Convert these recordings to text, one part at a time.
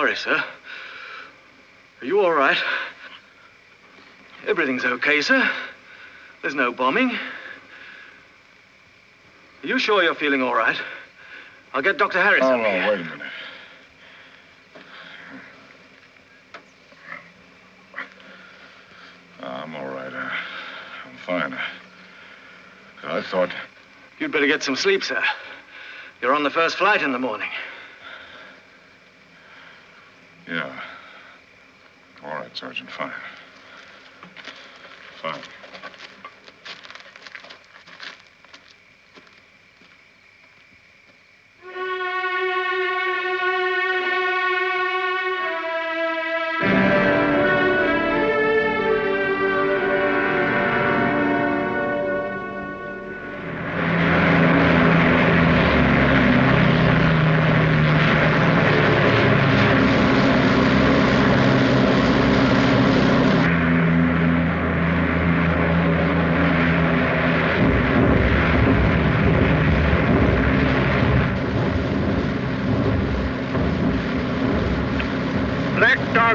Harris, sir. Are you all right? Everything's okay, sir. There's no bombing. Are you sure you're feeling all right? I'll get Dr. Harris Oh, up no, here. wait a minute. I'm all right. I'm fine. I thought... You'd better get some sleep, sir. You're on the first flight in the morning. Yeah. All right, Sergeant, fine. Fine.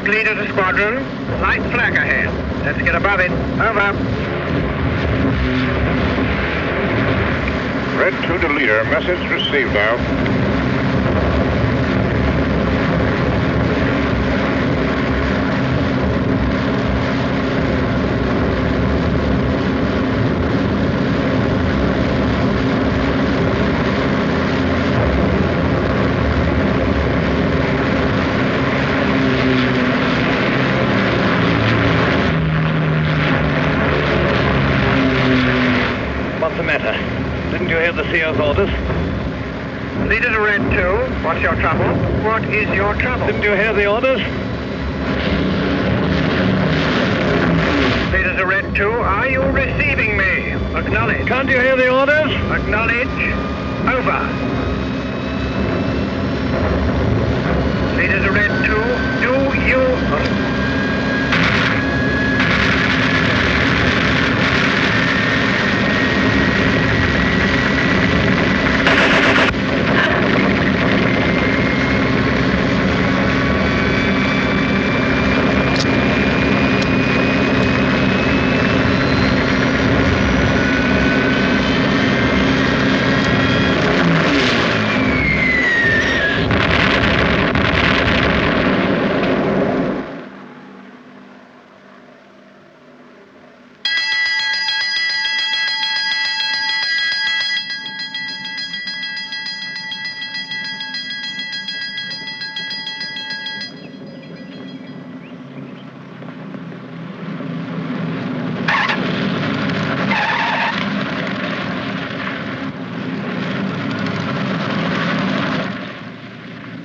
Leader to squadron. Light flag ahead. Let's get above it. Over. Red 2 to leader. Message received now. The CO's orders. Leader to Red 2, what's your trouble? What is your trouble? Didn't you hear the orders? Leader to Red 2, are you receiving me? Acknowledge. Can't you hear the orders? Acknowledge. Over. Leader to Red 2, do you...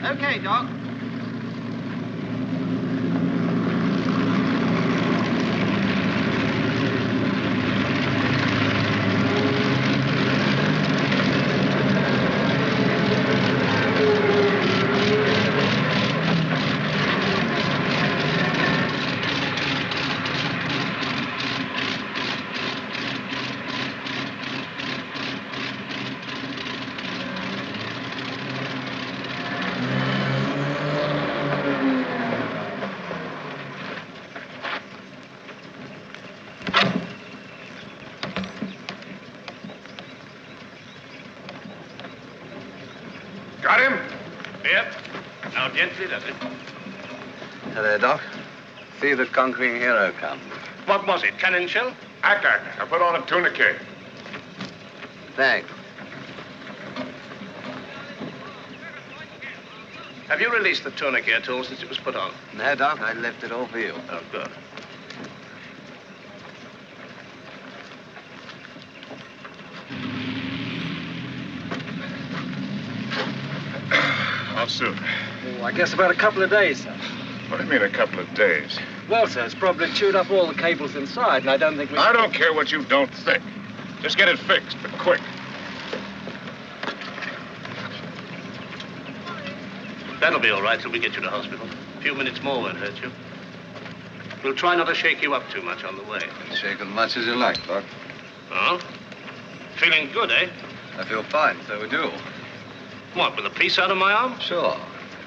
Okay, Doc. Got him? Yep. Now gently, does it? Hello, Doc. See the conquering hero come. What was it? Cannon shell? Ack. I put on a tourniquet. Thanks. Have you released the tourniquet at all since it was put on? No, Doc, I left it all for you. Oh, good. How soon? Oh, I guess about a couple of days, sir. What do you mean, a couple of days? Well, sir, it's probably chewed up all the cables inside, and I don't think we... I don't care what you don't think. Just get it fixed, but quick. That'll be all right till we get you to hospital. A few minutes more won't hurt you. We'll try not to shake you up too much on the way. Shake as much as you like, Doc. Oh? Feeling good, eh? I feel fine, so we do. What, with a piece out of my arm? Sure.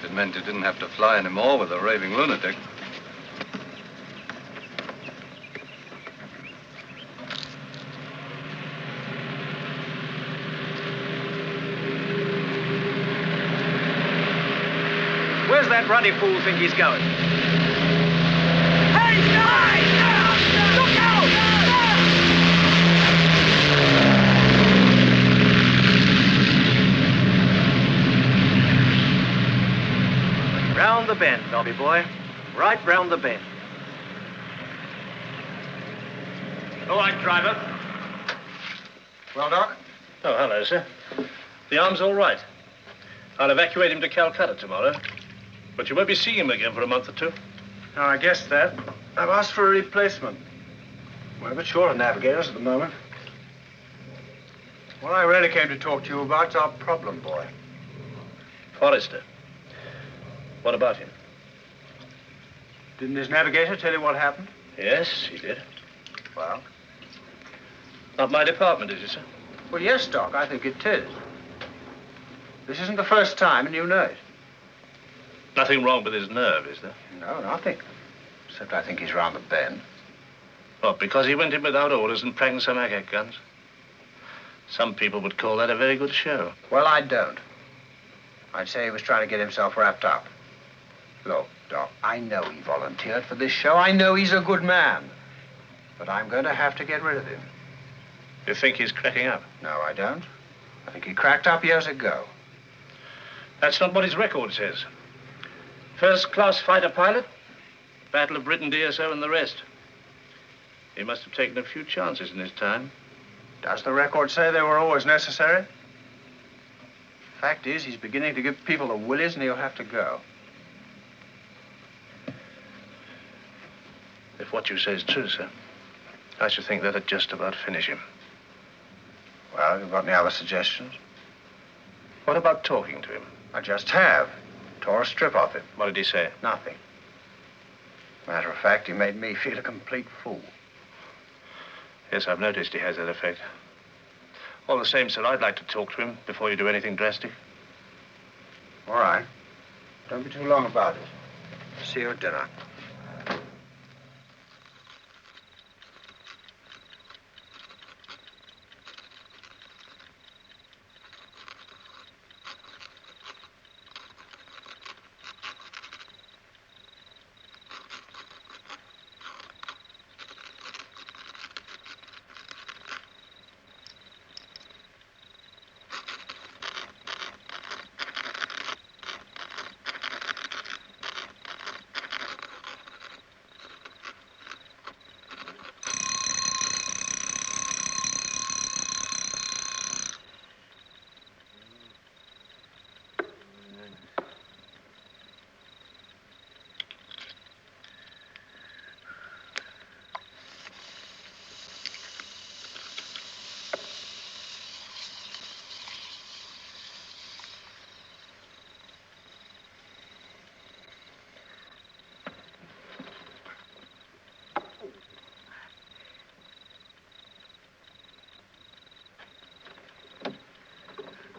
It meant you didn't have to fly anymore with a raving lunatic. Where's that ruddy fool think he's going? Hey, guys! Look out! Round the bend, Nobby boy. Right round the bend. All right, driver. Well, Doc? Oh, hello, sir. The arm's all right. I'll evacuate him to Calcutta tomorrow. But you won't be seeing him again for a month or two. No, I guess that. I've asked for a replacement. We're a bit short of navigators at the moment. What I really came to talk to you about's our problem, boy. Forrester. What about him? Didn't his navigator tell you what happened? Yes, he did. Well? Not my department, is it, sir? Well, yes, Doc, I think it is. This isn't the first time, and you know it. Nothing wrong with his nerve, is there? No, nothing. Except I think he's round the bend. What, because he went in without orders and pranged some agate guns? Some people would call that a very good show. Well, I don't. I'd say he was trying to get himself wrapped up. Look, Doc, I know he volunteered for this show. I know he's a good man. But I'm going to have to get rid of him. You think he's cracking up? No, I don't. I think he cracked up years ago. That's not what his record says. First-class fighter pilot, Battle of Britain DSO, and the rest. He must have taken a few chances in his time. Does the record say they were always necessary? Fact is, he's beginning to give people the willies, and he'll have to go. If what you say is true, sir, I should think that'd just about finish him. Well, you got any other suggestions? What about talking to him? I just have. Tore a strip off him. What did he say? Nothing. Matter of fact, he made me feel a complete fool. Yes, I've noticed he has that effect. All the same, sir, I'd like to talk to him before you do anything drastic. All right. Don't be too long about it. See you at dinner.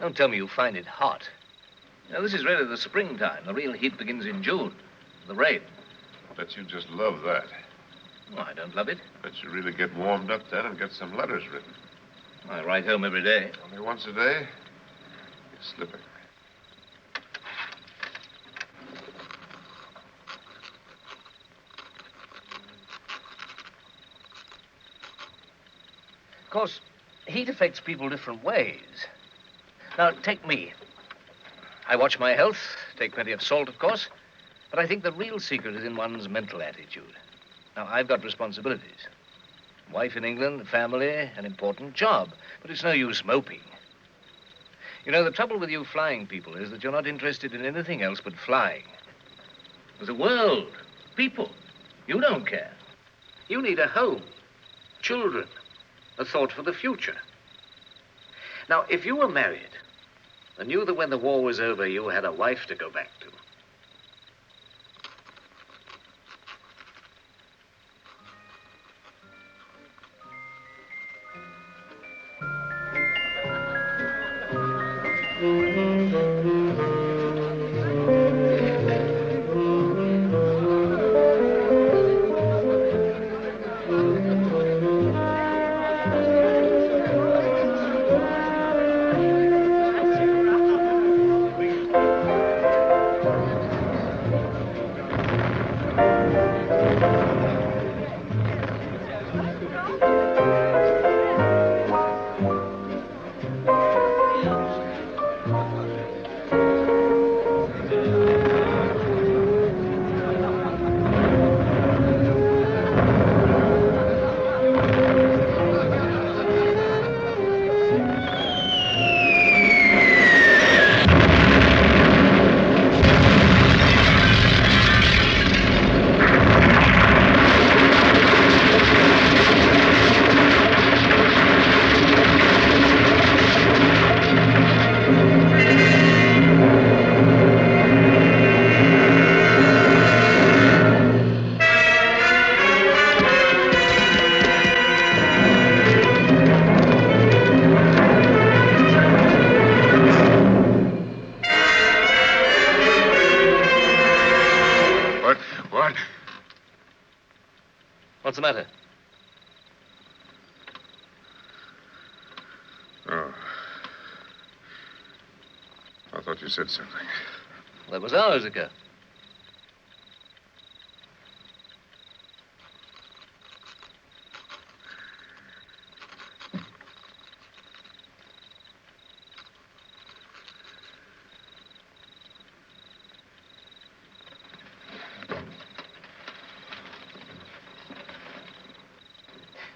Don't tell me you find it hot. Now, this is really the springtime. The real heat begins in June. The rain. Bet you just love that. Oh, I don't love it. Bet you really get warmed up then and get some letters written. I write home every day. Only once a day? You're slipping. Of course, heat affects people different ways. Now, take me. I watch my health, take plenty of salt, of course, but I think the real secret is in one's mental attitude. Now, I've got responsibilities. Wife in England, family, an important job, but it's no use moping. You know, the trouble with you flying people is that you're not interested in anything else but flying. There's a world, people. You don't care. You need a home, children, a thought for the future. Now, if you were married and knew that when the war was over, you had a wife to go back to, matter? Oh. I thought you said something. That was hours ago.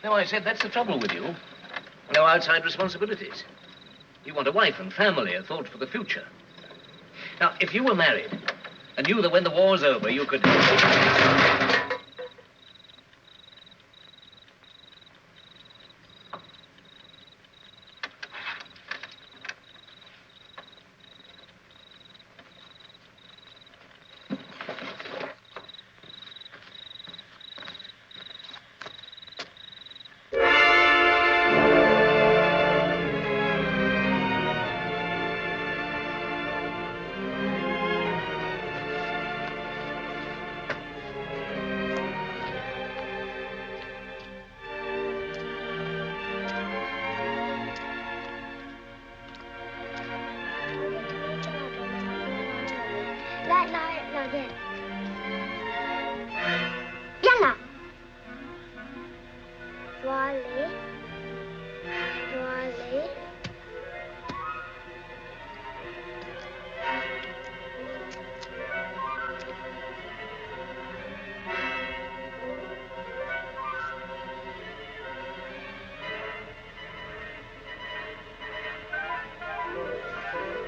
No, I said that's the trouble with you. No outside responsibilities. You want a wife and family, a thought for the future. Now, if you were married and knew that when the war's over, you could... Rồi về. Vâng ạ. Vô lý. Vô lý.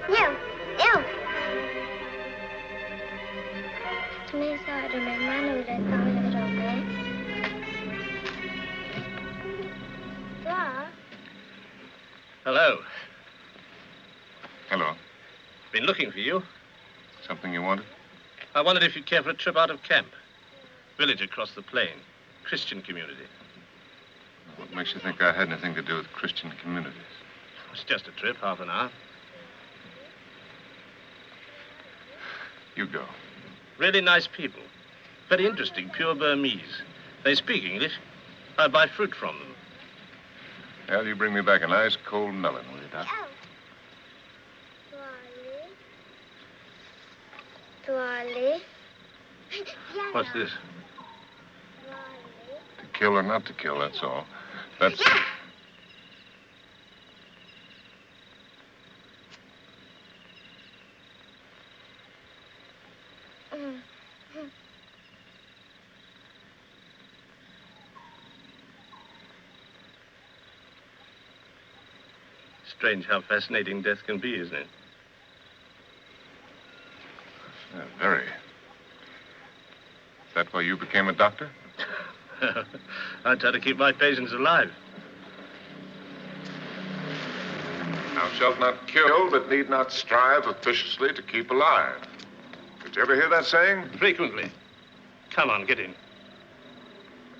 Nhiều. Yêu. Mẹ sợ rồi mẹ má nuôi lại con rồi mẹ. What? Hello. Hello. Been looking for you. Something you wanted? I wondered if you'd care for a trip out of camp. Village across the plain. Christian community. What makes you think I had anything to do with Christian communities? It's just a trip, half an hour. You go. Really nice people. Very interesting, pure Burmese. They speak English. I buy fruit from them. Well, you bring me back an ice cold melon, will you, Doc? Tuale. What's this? To kill or not to kill, that's all. That's... Strange how fascinating death can be, isn't it? Very. Is that why you became a doctor? I try to keep my patients alive. Thou shalt not kill, but need not strive officiously to keep alive. Did you ever hear that saying? Frequently. Come on, get in.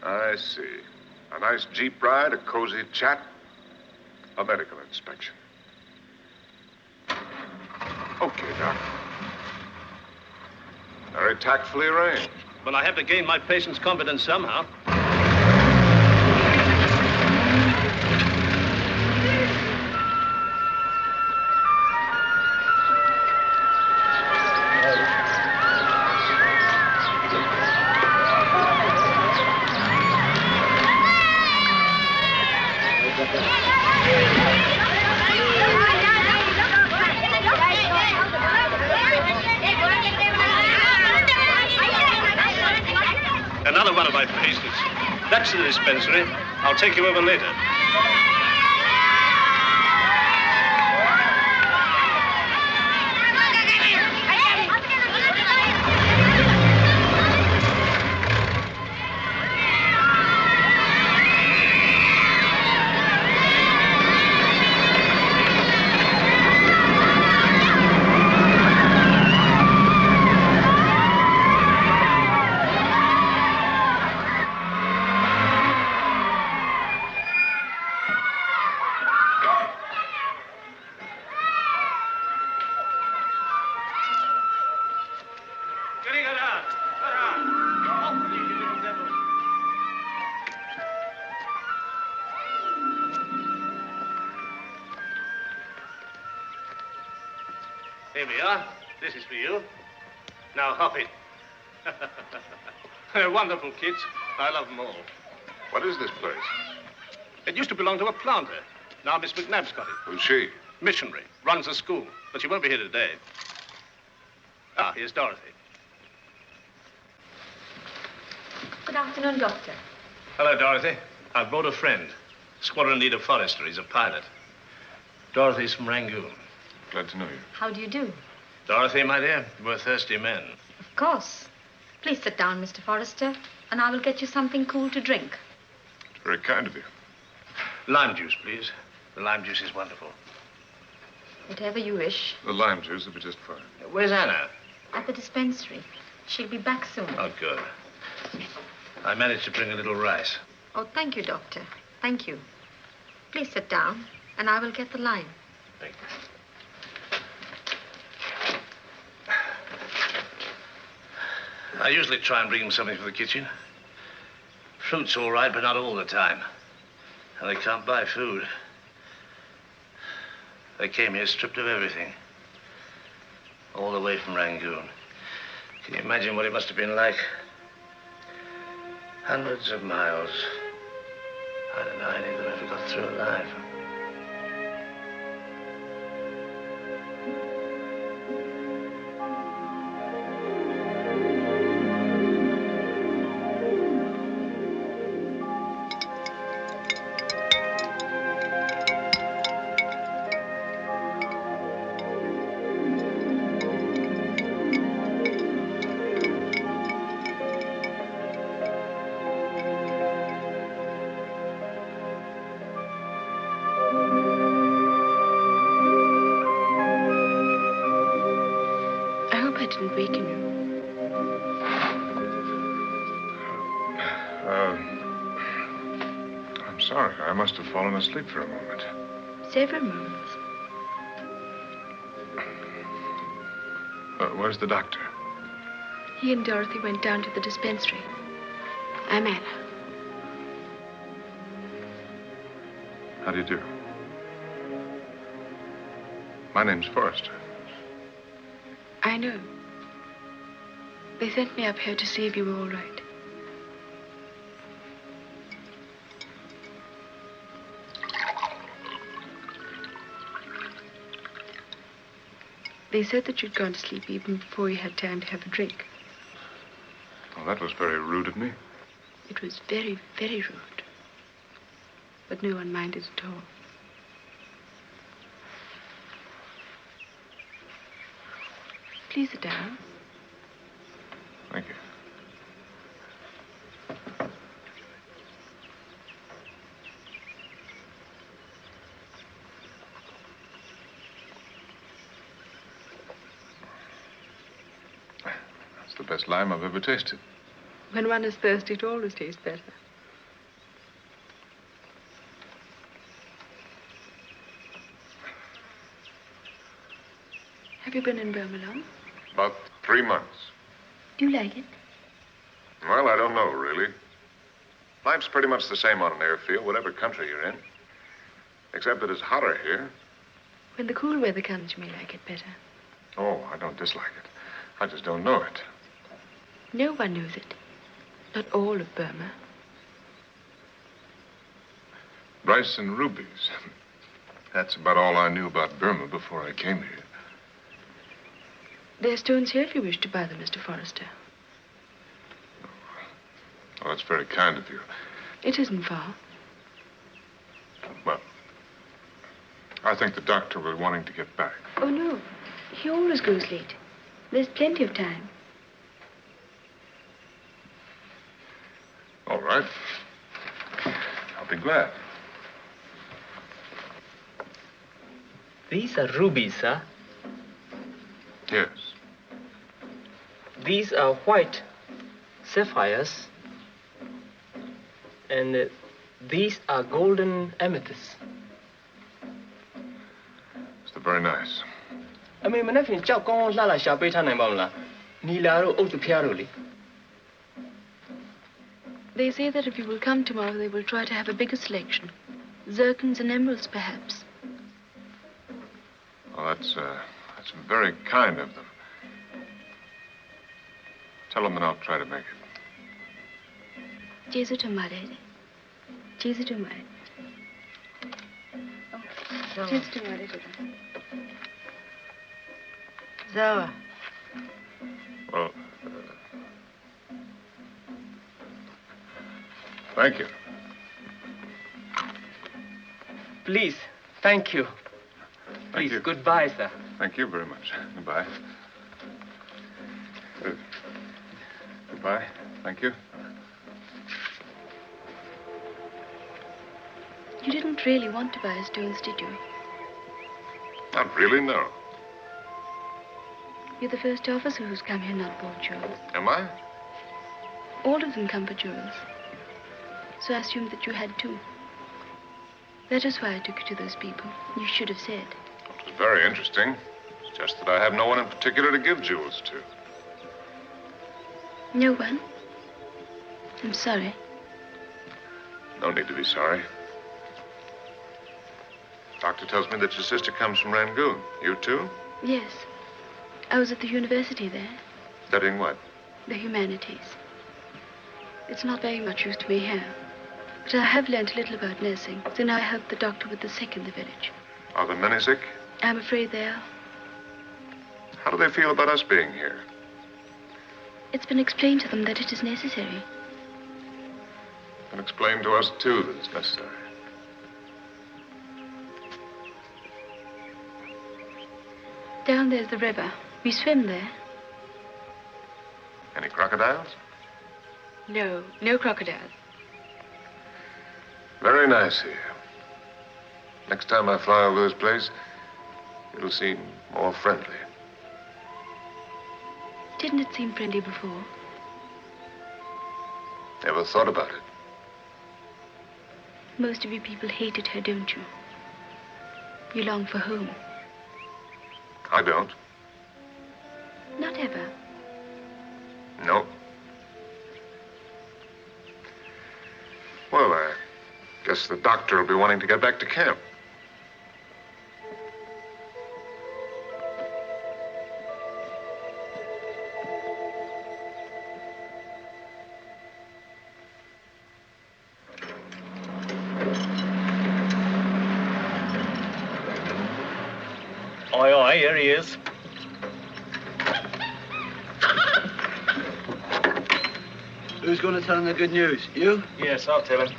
I see. A nice jeep ride, a cozy chat, a medical inspection. Okay, Doc. Very tactfully arranged. Well, I have to gain my patient's confidence somehow. Another one of my patients. That's the dispensary. I'll take you over later. Here we are. This is for you. Now hop it. They're wonderful kids. I love them all. What is this place? It used to belong to a planter. Now Miss McNabb's got it. Who's she? Missionary. Runs a school. But she won't be here today. Ah, here's Dorothy. Good afternoon, Doctor. Hello, Dorothy. I've brought a friend. Squadron Leader Forrester. He's a pilot. Dorothy's from Rangoon. Glad to know you. How do you do? Dorothy, my dear, we're thirsty men. Of course. Please sit down, Mr. Forrester, and I will get you something cool to drink. It's very kind of you. Lime juice, please. The lime juice is wonderful. Whatever you wish. The lime juice will be just fine. Where's Anna? At the dispensary. She'll be back soon. Oh, good. I managed to bring a little rice. Oh, thank you, Doctor. Thank you. Please sit down, and I will get the lime. Thank you. I usually try and bring him something from the kitchen. Fruit's all right, but not all the time. And they can't buy food. They came here stripped of everything. All the way from Rangoon. Can you imagine what it must have been like? Hundreds of miles. I don't know any of them ever got through alive. I must have fallen asleep for a moment. Several moments. Where's the doctor? He and Dorothy went down to the dispensary. I'm Anna. How do you do? My name's Forrester. I know. They sent me up here to see if you were all right. They said that you'd gone to sleep even before you had time to have a drink. Well, that was very rude of me. It was very, very rude. But no one minded at all. Please sit down. Thank you. That's the best lime I've ever tasted. When one is thirsty, it always tastes better. Have you been in Burma long? About 3 months. Do you like it? Well, I don't know, really. Life's pretty much the same on an airfield, whatever country you're in. Except that it's hotter here. When the cool weather comes, you may like it better. Oh, I don't dislike it. I just don't know it. No one knows it. Not all of Burma. Rice and rubies. That's about all I knew about Burma before I came here. There are stones here if you wish to buy them, Mr. Forrester. Oh, that's very kind of you. It isn't far. Well, I think the doctor will be wanting to get back. Oh, no. He always goes late. There's plenty of time. All right. I'll be glad. These are rubies, sir. Yes. These are white sapphires. And these are golden amethysts. It's very nice. I mean, when I finish, I'll go on la shop it and Nilaro out the Piaroli. They say that if you will come tomorrow, they will try to have a bigger selection. Zircons and emeralds, perhaps. Well, that's It's very kind of them. Tell them that I'll try to make it. Jesu tomare. Jesu tomare. Jesu tomare. Zawa. Well, thank you. Please, thank you. Please, goodbye, sir. Thank you very much. Goodbye. Goodbye. Thank you. You didn't really want to buy us stones, did you? Not really, no. You're the first officer who's come here not bought jewels. Am I? All of them come for jewels. So I assumed that you had too. That is why I took you to those people. You should have said. It was very interesting. It's just that I have no one in particular to give jewels to. No one? I'm sorry. No need to be sorry. Doctor tells me that your sister comes from Rangoon. You too? Yes. I was at the university there. Studying what? The humanities. It's not very much use to me here. But I have learned a little about nursing. So now I help the doctor with the sick in the village. Are there many sick? I'm afraid they are. How do they feel about us being here? It's been explained to them that it is necessary. And explain to us, too, that it's necessary. Down there's the river. We swim there. Any crocodiles? No, no crocodiles. Very nice here. Next time I fly over this place, it'll seem more friendly. Didn't it seem friendly before? Never thought about it. Most of you people hated her, don't you? You long for home. I don't. Not ever. No. Well, I guess the doctor will be wanting to get back to camp. Aye, aye, here he is. Who's going to tell him the good news? You? Yes, I'll tell him.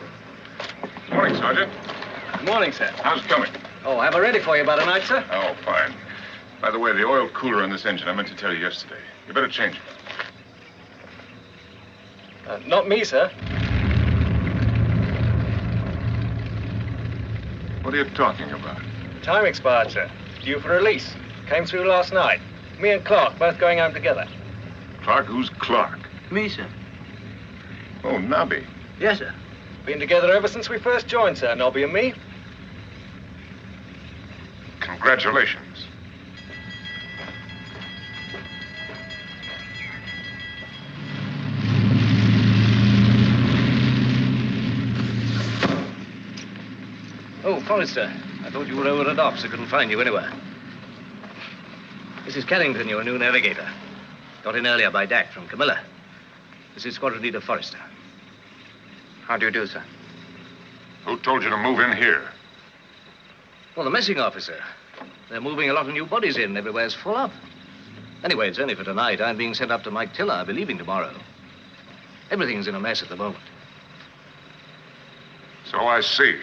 Morning, Sergeant. Good morning, sir. How's it coming? Oh, I have it ready for you by tonight, sir. Oh, fine. By the way, the oil cooler on this engine, I meant to tell you yesterday. You better change it. Not me, sir. What are you talking about? Time expired, sir. Due for release. Came through last night. Me and Clark both going home together. Clark? Who's Clark? Me, sir. Oh, Nobby. Yes, sir. Been together ever since we first joined, sir, Nobby and me. Congratulations. Oh, Forrester. I thought you were over at Ops. I couldn't find you anywhere. This is Carrington, your new navigator. Got in earlier by Dak from Camilla. This is Squadron Leader Forrester. How do you do, sir? Who told you to move in here? Well, the messing officer. They're moving a lot of new bodies in. Everywhere's full up. Anyway, it's only for tonight. I'm being sent up to Mike Tiller. I'll be leaving tomorrow. Everything's in a mess at the moment. So I see.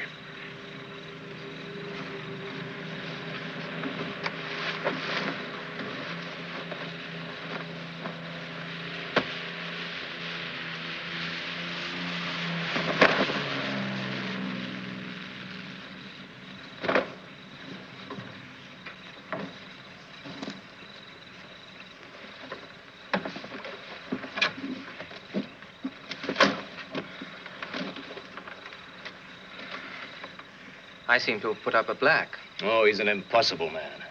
I seem to have put up a black. Oh, he's an impossible man.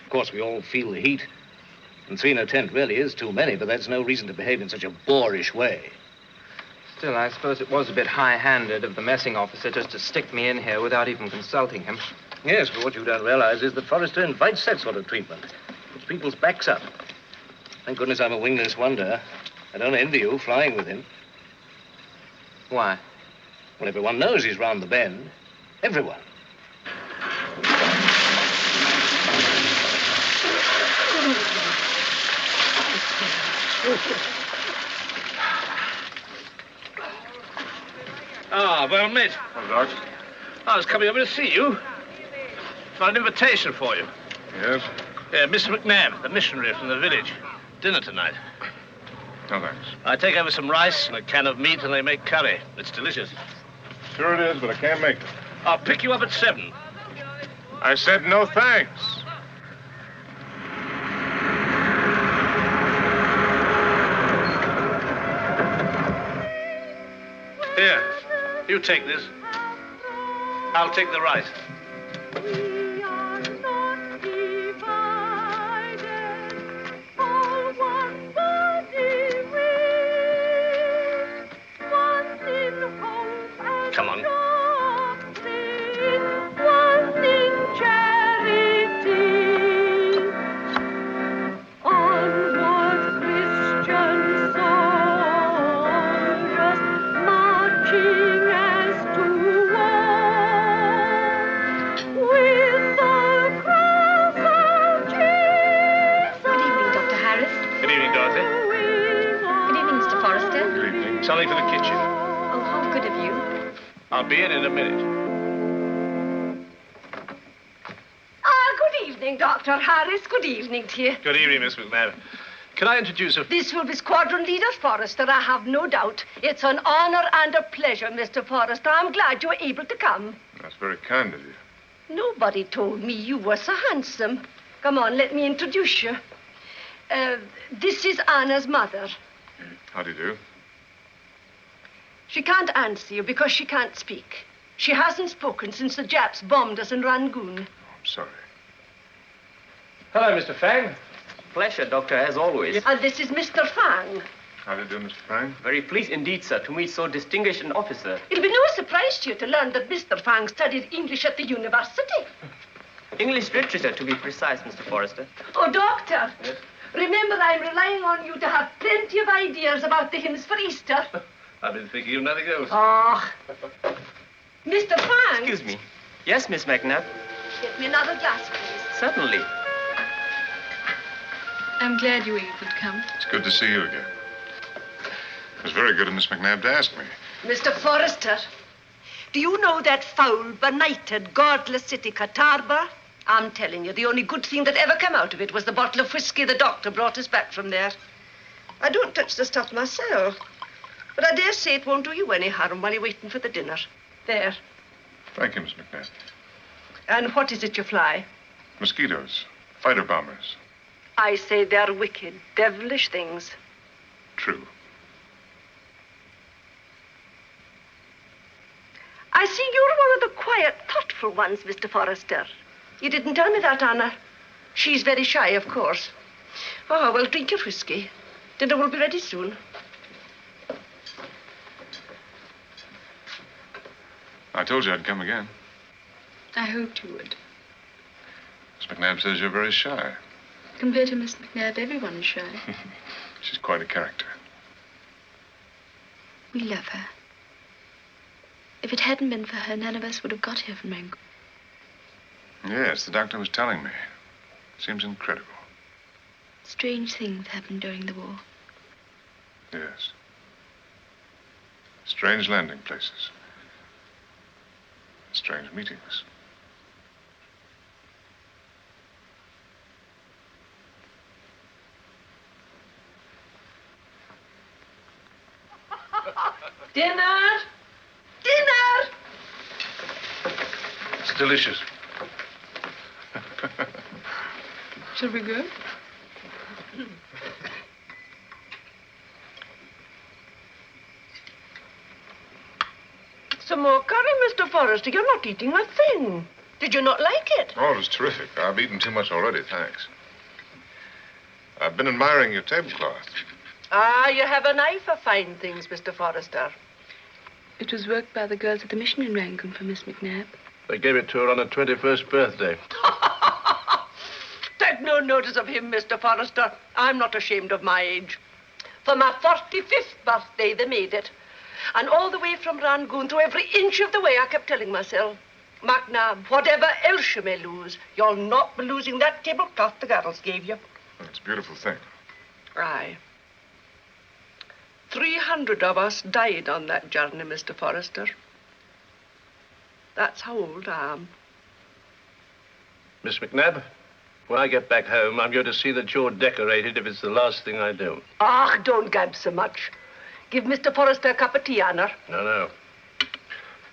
Of course, we all feel the heat. And 3 in a tent really is too many, but that's no reason to behave in such a boorish way. Still, I suppose it was a bit high-handed of the messing officer just to stick me in here without even consulting him. Yes, but what you don't realize is that Forrester invites that sort of treatment. Puts people's backs up. Thank goodness I'm a wingless wonder. I don't envy you flying with him. Why? Well, everyone knows he's round the bend. Everyone. Ah, well met. Well, Doc. I was coming over to see you. Got an invitation for you. Yes? Yeah, Mr. McNabb, the missionary from the village. Dinner tonight. No, thanks. I take over some rice and a can of meat and they make curry. It's delicious. Sure it is, but I can't make it. I'll pick you up at 7. I said no thanks. Here, you take this. I'll take the rice. Come on. Something for the kitchen. Oh, how good of you. I'll be in a minute. Good evening, Dr. Harris. Good evening to you. Good evening, Miss McNabb. Can I introduce a... This will be Squadron Leader Forrester, I have no doubt. It's an honor and a pleasure, Mr. Forrester. I'm glad you were able to come. That's very kind of you. Nobody told me you were so handsome. Come on, let me introduce you. This is Anna's mother. How do you do? She can't answer you because she can't speak. She hasn't spoken since the Japs bombed us in Rangoon. I'm sorry. Hello, Mr. Fang. Pleasure, Doctor, as always. And this is Mr. Fang. How do you do, Mr. Fang? Very pleased indeed, sir, to meet so distinguished an officer. It'll be no surprise to you to learn that Mr. Fang studied English at the university. English literature, to be precise, Mr. Forrester. Oh, Doctor. Yes? Remember, I'm relying on you to have plenty of ideas about the hymns for Easter. I've been thinking of nothing else. Oh. Mr. Fang. Excuse me. Yes, Miss McNabb? Get me another glass, please. Certainly. I'm glad you were able to come. It's good to see you again. It was very good of Miss McNabb to ask me. Mr. Forrester, do you know that foul, benighted, godless city, Catawba? I'm telling you, the only good thing that ever came out of it was the bottle of whiskey the doctor brought us back from there. I don't touch the stuff myself, but I dare say it won't do you any harm while you're waiting for the dinner. There. Thank you, Miss McNabb. And what is it you fly? Mosquitoes. Fighter bombers. I say they're wicked, devilish things. True. I see you're one of the quiet, thoughtful ones, Mr. Forrester. You didn't tell me that, Anna. She's very shy, of course. Oh, well, drink your whiskey. Dinner will be ready soon. I told you I'd come again. I hoped you would. Miss McNabb says you're very shy. Compared to Miss McNabb, everyone's shy. She's quite a character. We love her. If it hadn't been for her, none of us would have got here from Rangoon. Yes, the doctor was telling me. Seems incredible. Strange things happened during the war. Yes. Strange landing places. Strange meetings. Dinner! Dinner! It's delicious. Shall we go? Some more curry, Mr. Forrester. You're not eating a thing. Did you not like it? Oh, it was terrific. I've eaten too much already, thanks. I've been admiring your tablecloth. Ah, you have an eye for fine things, Mr. Forrester. It was worked by the girls at the mission in Rangoon for Miss McNabb. They gave it to her on her 21st birthday. Take no no notice of him, Mr. Forrester. I'm not ashamed of my age. For my 45th birthday, they made it. And all the way from Rangoon, through every inch of the way, I kept telling myself, MacNab, whatever else you may lose, you'll not be losing that tablecloth the girls gave you. It's a beautiful thing. Aye. 300 of us died on that journey, Mr. Forrester. That's how old I am. Miss McNabb, when I get back home, I'm going to see that you're decorated if it's the last thing I do. Ah, don't gab so much. Give Mr. Forrester a cup of tea, Anna. No.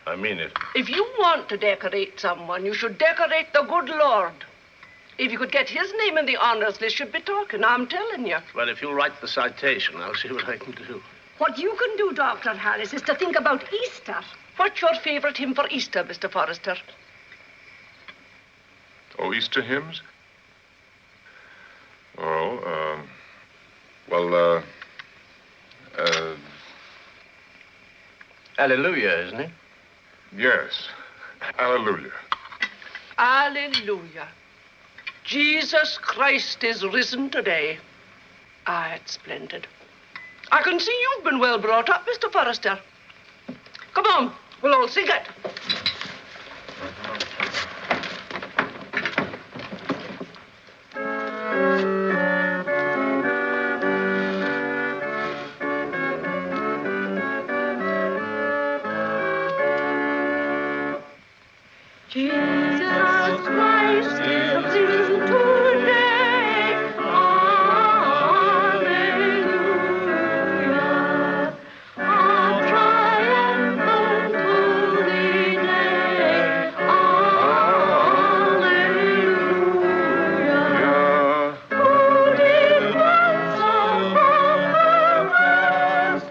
I mean it. If you want to decorate someone, you should decorate the good Lord. If you could get his name in the honors list, you'd be talking, I'm telling you. Well, if you'll write the citation, I'll see what I can do. What you can do, Dr. Harris, is to think about Easter. What's your favorite hymn for Easter, Mr. Forrester? Oh, Easter hymns? Oh, Hallelujah, isn't it? Yes. Hallelujah. Hallelujah. Jesus Christ is risen today. Ah, it's splendid. I can see you've been well brought up, Mr. Forrester. Come on, we'll all sing it. Jesus Christ is risen today. Alleluia. Our triumphant holy day. Alleluia. Who did ransom from the rest?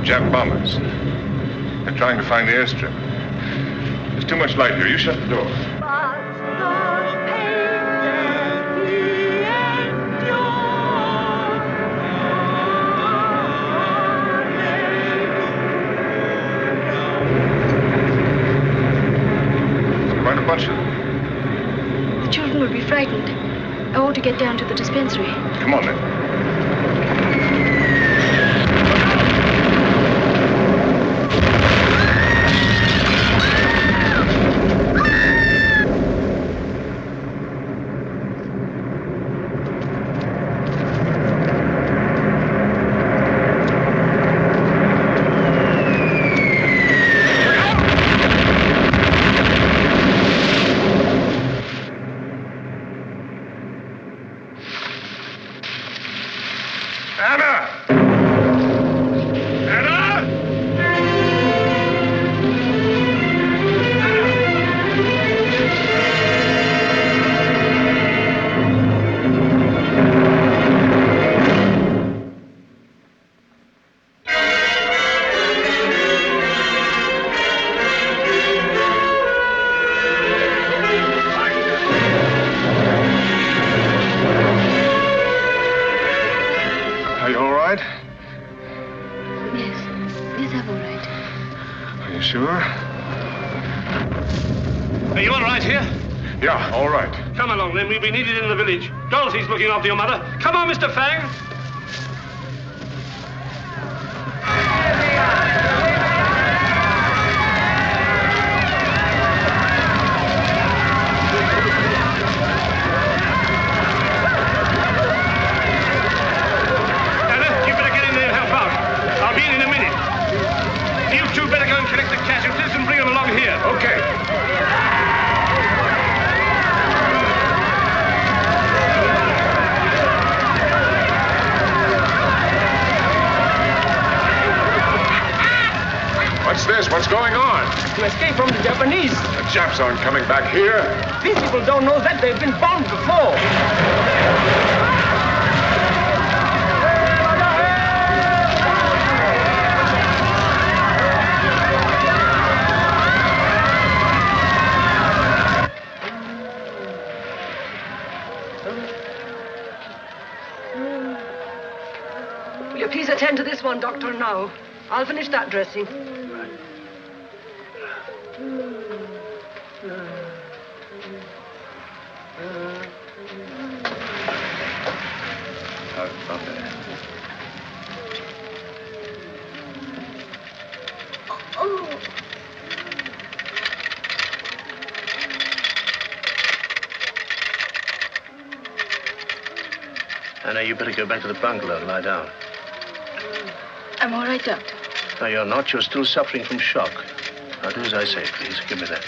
Jap bombers. They're trying to find the airstrip. There's too much light here. You shut the door. Quite a bunch of them. The children will be frightened. I ought to get down to the dispensary. Come on, then. Sure? Are you all right here? Yeah, all right. Come along, then. We'll be needed in the village. Dorothy's looking after your mother. Come on, Mr. Fang. Anna, you better get in there and help out. I'll be in a minute. You two better go and collect the casualties and bring them along here. Okay. What's going on? To escape from the Japanese. The Japs aren't coming back here. These people don't know that they've been bombed before. Will you please attend to this one, Doctor, now? I'll finish that dressing. Anna, you better go back to the bungalow and lie down. I'm all right, Doctor. No, you're not. You're still suffering from shock. Now, do as I say, please. Give me that.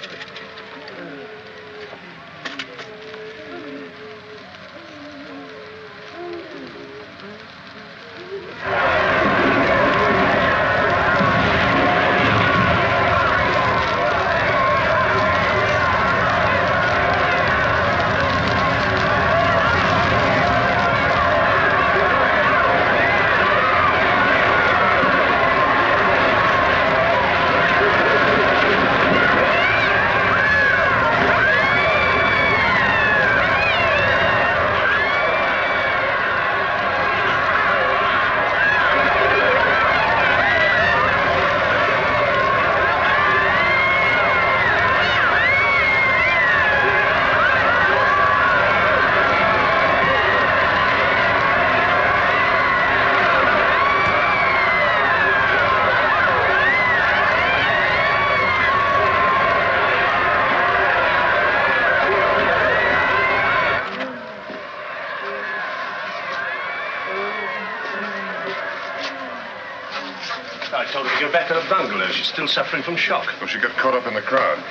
I told her to go back to the bungalow. She's still suffering from shock. Well, she got caught up in the crowd.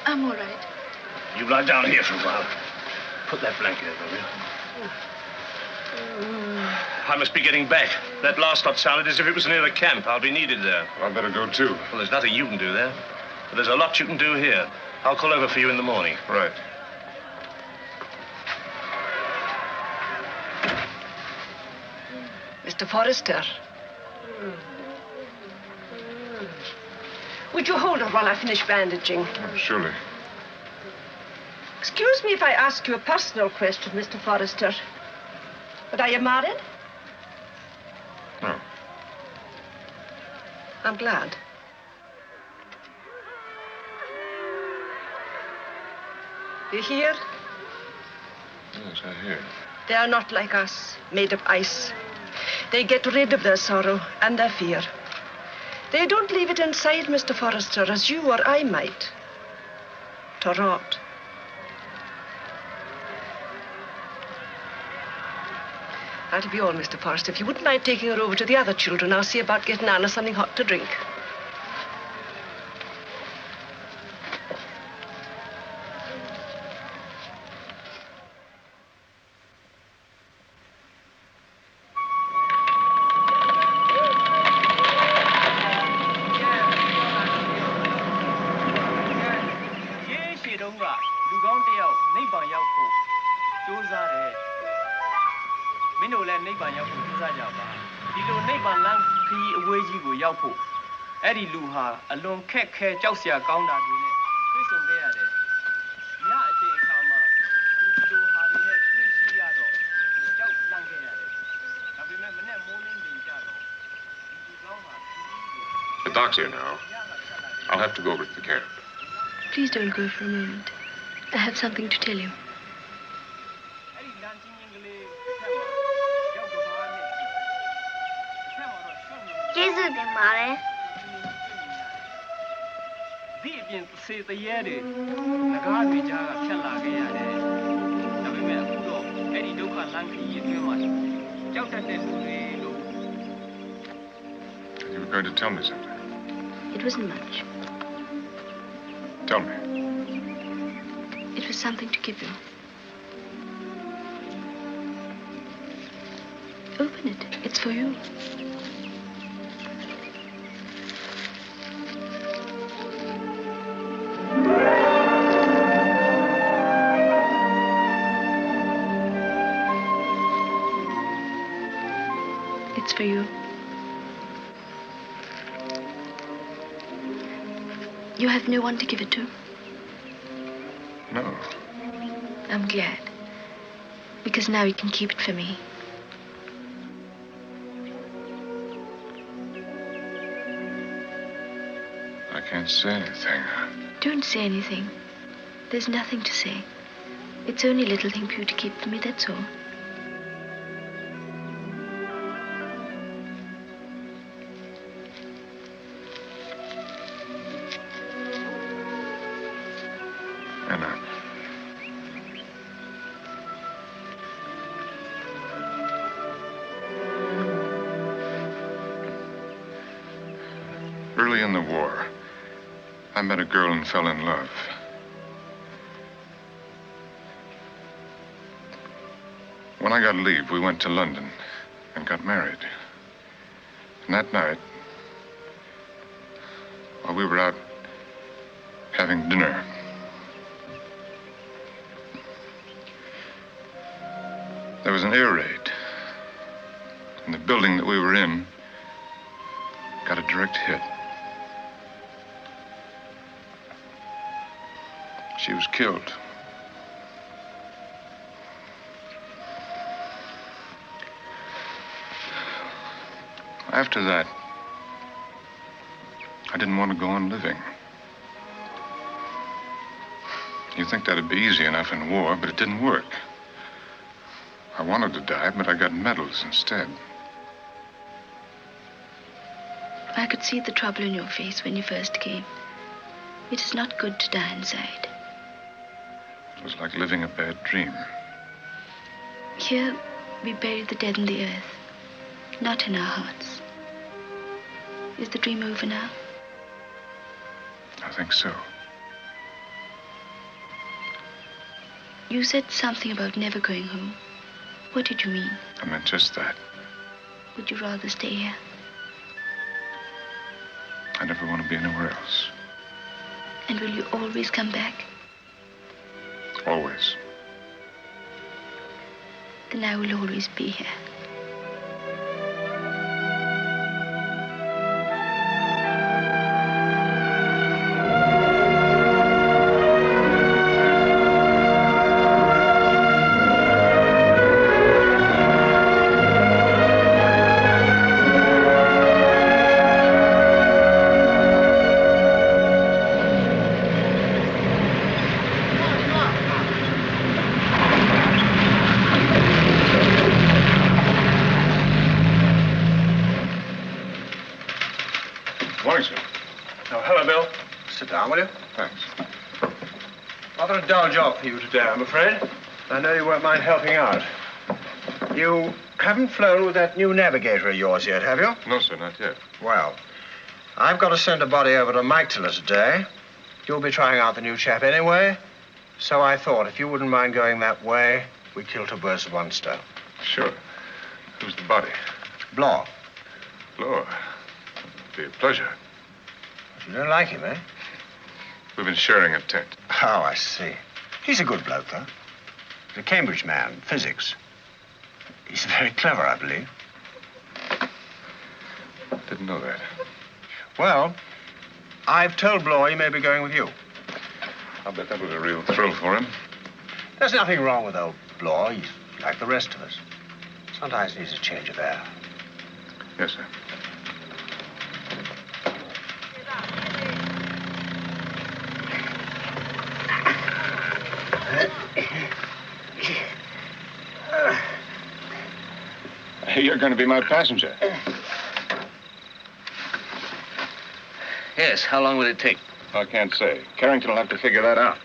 I'm all right. You lie down here for a while. Put that blanket over you. I must be getting back. That last lot sounded as if it was near the camp. I'll be needed there. Well, I'd better go, too. Well, there's nothing you can do there. But there's a lot you can do here. I'll call over for you in the morning. Right. Mr. Forrester. Would you hold her while I finish bandaging? Oh, surely. Excuse me if I ask you a personal question, Mr. Forrester. But are you married? No. I'm glad. You hear? Yes, I hear. They are not like us, made of ice. They get rid of their sorrow and their fear. They don't leave it inside, Mr. Forrester, as you or I might. To rot. That'll be all, Mr. Forrester. If you wouldn't mind taking her over to the other children, I'll see about getting Anna something hot to drink. Eddie Luha, alone cat care, Jousia Gauna, Prison there. Yeah, I Kama, you do hardly have 3 Shiado, Jout Langaya. I remember that morning in Jaro. The doc's here now. I'll have to go over to the camp. Please don't go for a moment. I have something to tell you. Jesus, Mare. Say the Yeti. Nagami Jaga, Chella, Eddie Duka, Lanky, you You were going to tell me something. It wasn't much. Tell me. It was something to give you. Open it. It's for you. it's for you. You have no one to give it to? No. I'm glad. Because now you can keep it for me. I can't say anything. Don't say anything. There's nothing to say. It's only a little thing for you to keep for me, that's all. Anna. Early in the war, I met a girl and fell in love. When I got leave, we went to London and got married. And that night, while we were out having dinner, there was an air raid. And the building that we were in got a direct hit. She was killed. After that, I didn't want to go on living. You think that'd be easy enough in war, but it didn't work. I wanted to die, but I got medals instead. I could see the trouble in your face when you first came. It is not good to die inside. It was like living a bad dream. Here, we bury the dead in the earth, not in our hearts. Is the dream over now? I think so. You said something about never going home. What did you mean? I meant just that. Would you rather stay here? I never want to be anywhere else. And will you always come back? Always. Then I will always be here. Morning, sir. Oh, hello, Bill. Sit down, will you? Thanks. Rather a dull job for you today, I'm afraid. I know you won't mind helping out. You haven't flown with that new navigator of yours yet, have you? No, sir, not yet. Well, I've got to send a body over to Mictala today. You'll be trying out the new chap anyway. So I thought, if you wouldn't mind going that way, we kill two birds with one stone. Sure. Who's the body? Blaw. Laura. Be a pleasure. You don't like him, eh? We've been sharing a tent. Oh, I see. He's a good bloke, though. He's a Cambridge man, physics. He's very clever, I believe. Didn't know that. Well, I've told Blaw he may be going with you. I'll bet that was a real thrill for him. There's nothing wrong with old Blaw. He's like the rest of us. Sometimes he needs a change of air. Yes, sir. You're going to be my passenger. Yes, how long will it take? I can't say. Carrington will have to figure that out.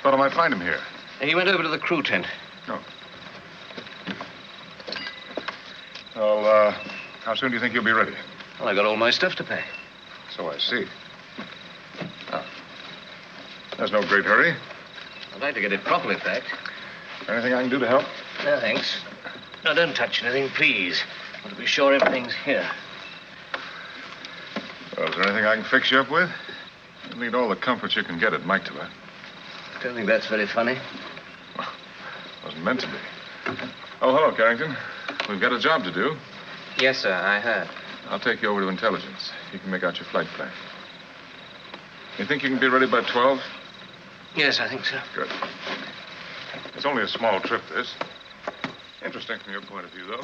Thought I might find him here. He went over to the crew tent. Oh. Well, how soon do you think you'll be ready? Well, I got all my stuff to pack. So I see. Oh. There's no great hurry. I'd like to get it properly packed. Anything I can do to help? No, thanks. No, don't touch anything, please. I want to be sure everything's here. Well, is there anything I can fix you up with? You need all the comforts you can get at Mictala. Don't think that's very funny. Well, wasn't meant to be. Oh, hello, Carrington. We've got a job to do. Yes, sir, I heard. I'll take you over to intelligence. You can make out your flight plan. You think you can be ready by 12? Yes, I think so. Good. It's only a small trip, this. Interesting from your point of view, though.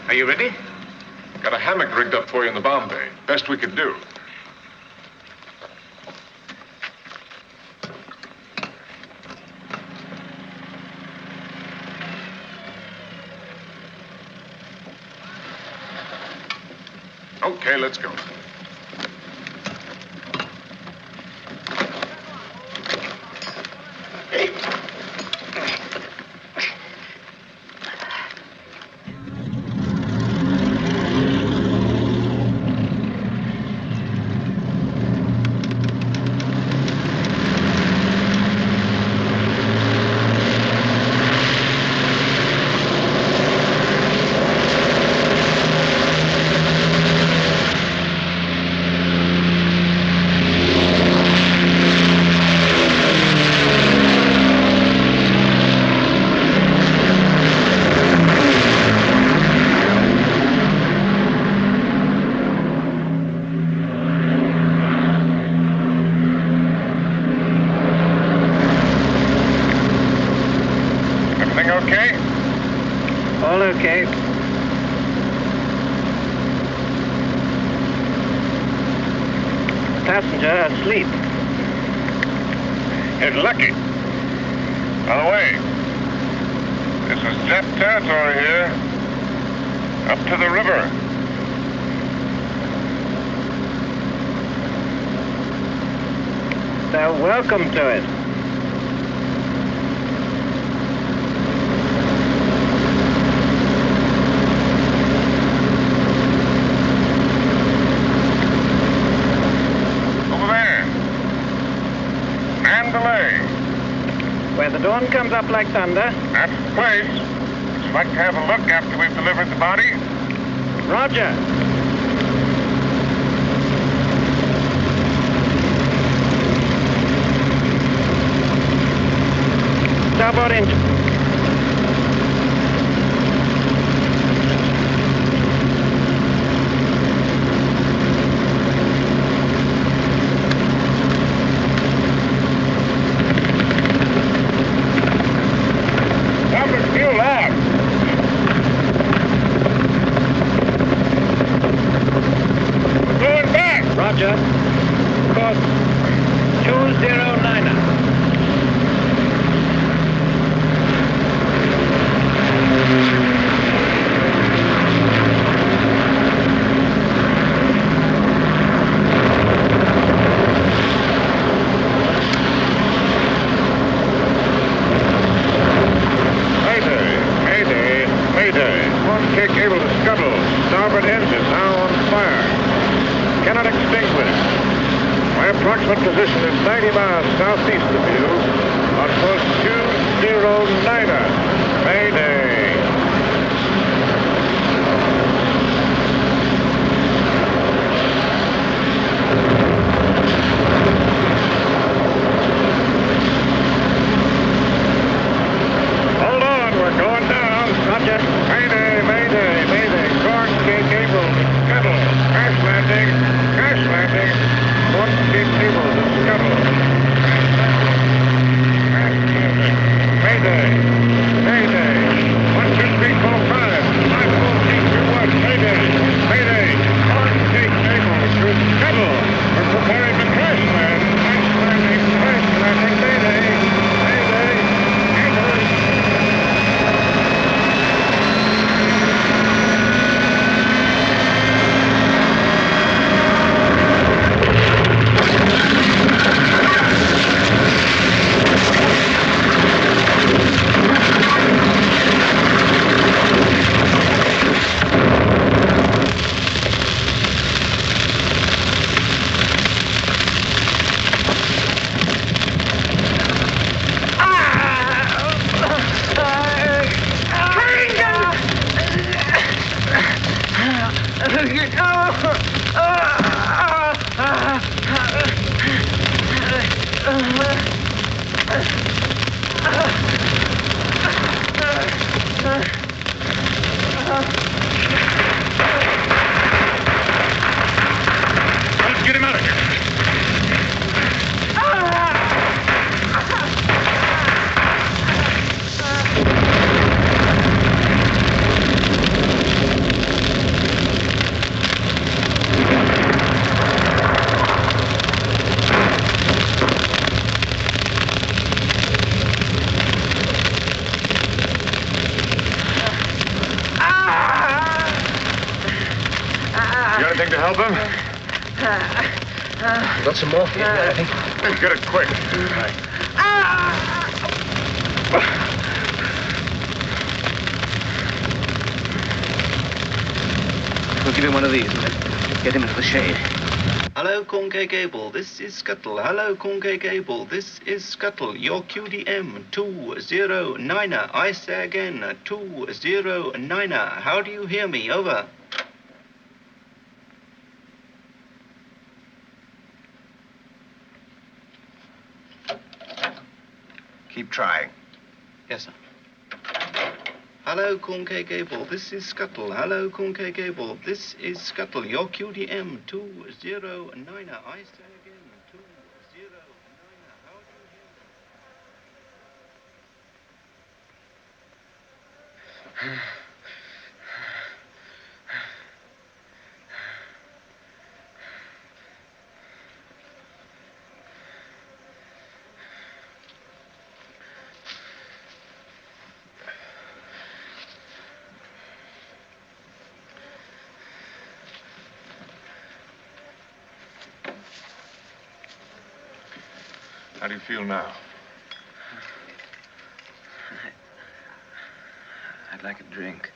Are you ready? Got a hammock rigged up for you in the bomb bay. Best we could do. Okay, let's go. Okay. Passenger asleep. You're lucky. By the way, this is Jet territory here. Up to the river. They're welcome to it. Where the dawn comes up like thunder. That's the place. Would you like to have a look after we've delivered the body? Roger. Starboard engine. Roger. Course 209er. Mayday, mayday, mayday. One K cable to scuttle. Starboard engine now on fire. Cannot extinguish. My approximate position is 90 miles southeast of you on course 209er. Mayday. Hold on, we're going down. Roger. Mayday, mayday, mayday. Corn cable, scuttle, crash landing. Crash landing. One cable to scuttle. Crash landing. Mayday. Mayday. 1, 2, 3, 4, 5. 5, 4, 3, 2, 1. Mayday. Mayday. One cable to scuttle. We're preparing to crash land. Crash landing. Crash landing. Mayday. Mayday. Mayday. Anything to help him? You got some morphine there, I think. Get it quick. We'll give him one of these and then get him into the shade. Hello, Conquet Gable. This is Scuttle. Hello, Conquet Gable. This is Scuttle. Your QDM 209er. I say again, 209er. How do you hear me? Over. Keep trying. Yes, sir. Hello, Conquet Gable. This is Scuttle. Hello, Conquet Gable. This is Scuttle. Your QDM 209er. I say again, 209er. How do you hear me? How do you feel now? I'd like a drink.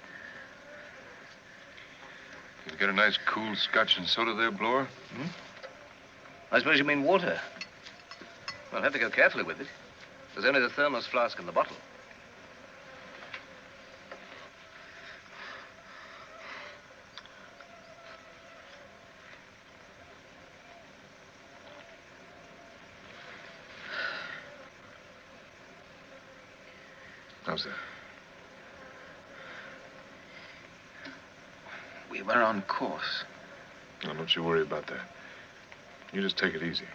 Can you get a nice cool scotch and soda there, Blower? I suppose you mean water. We'll have to go carefully with it. There's only the thermos flask and the bottle. How's that? We were on course. No, don't you worry about that. You just take it easy.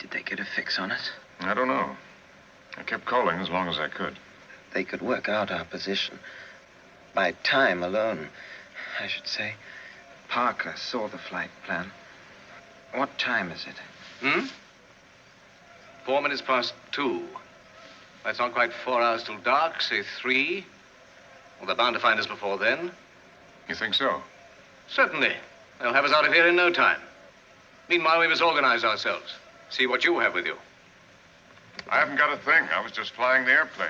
Did they get a fix on us? I don't know. I kept calling as long as I could. They could work out our position. By time alone, I should say. Parker saw the flight plan. What time is it? 4 minutes past 2. That's not quite 4 hours till dark, say 3. Well, they're bound to find us before then. You think so? Certainly. They'll have us out of here in no time. Meanwhile, we must organize ourselves. See what you have with you. I haven't got a thing. I was just flying the airplane.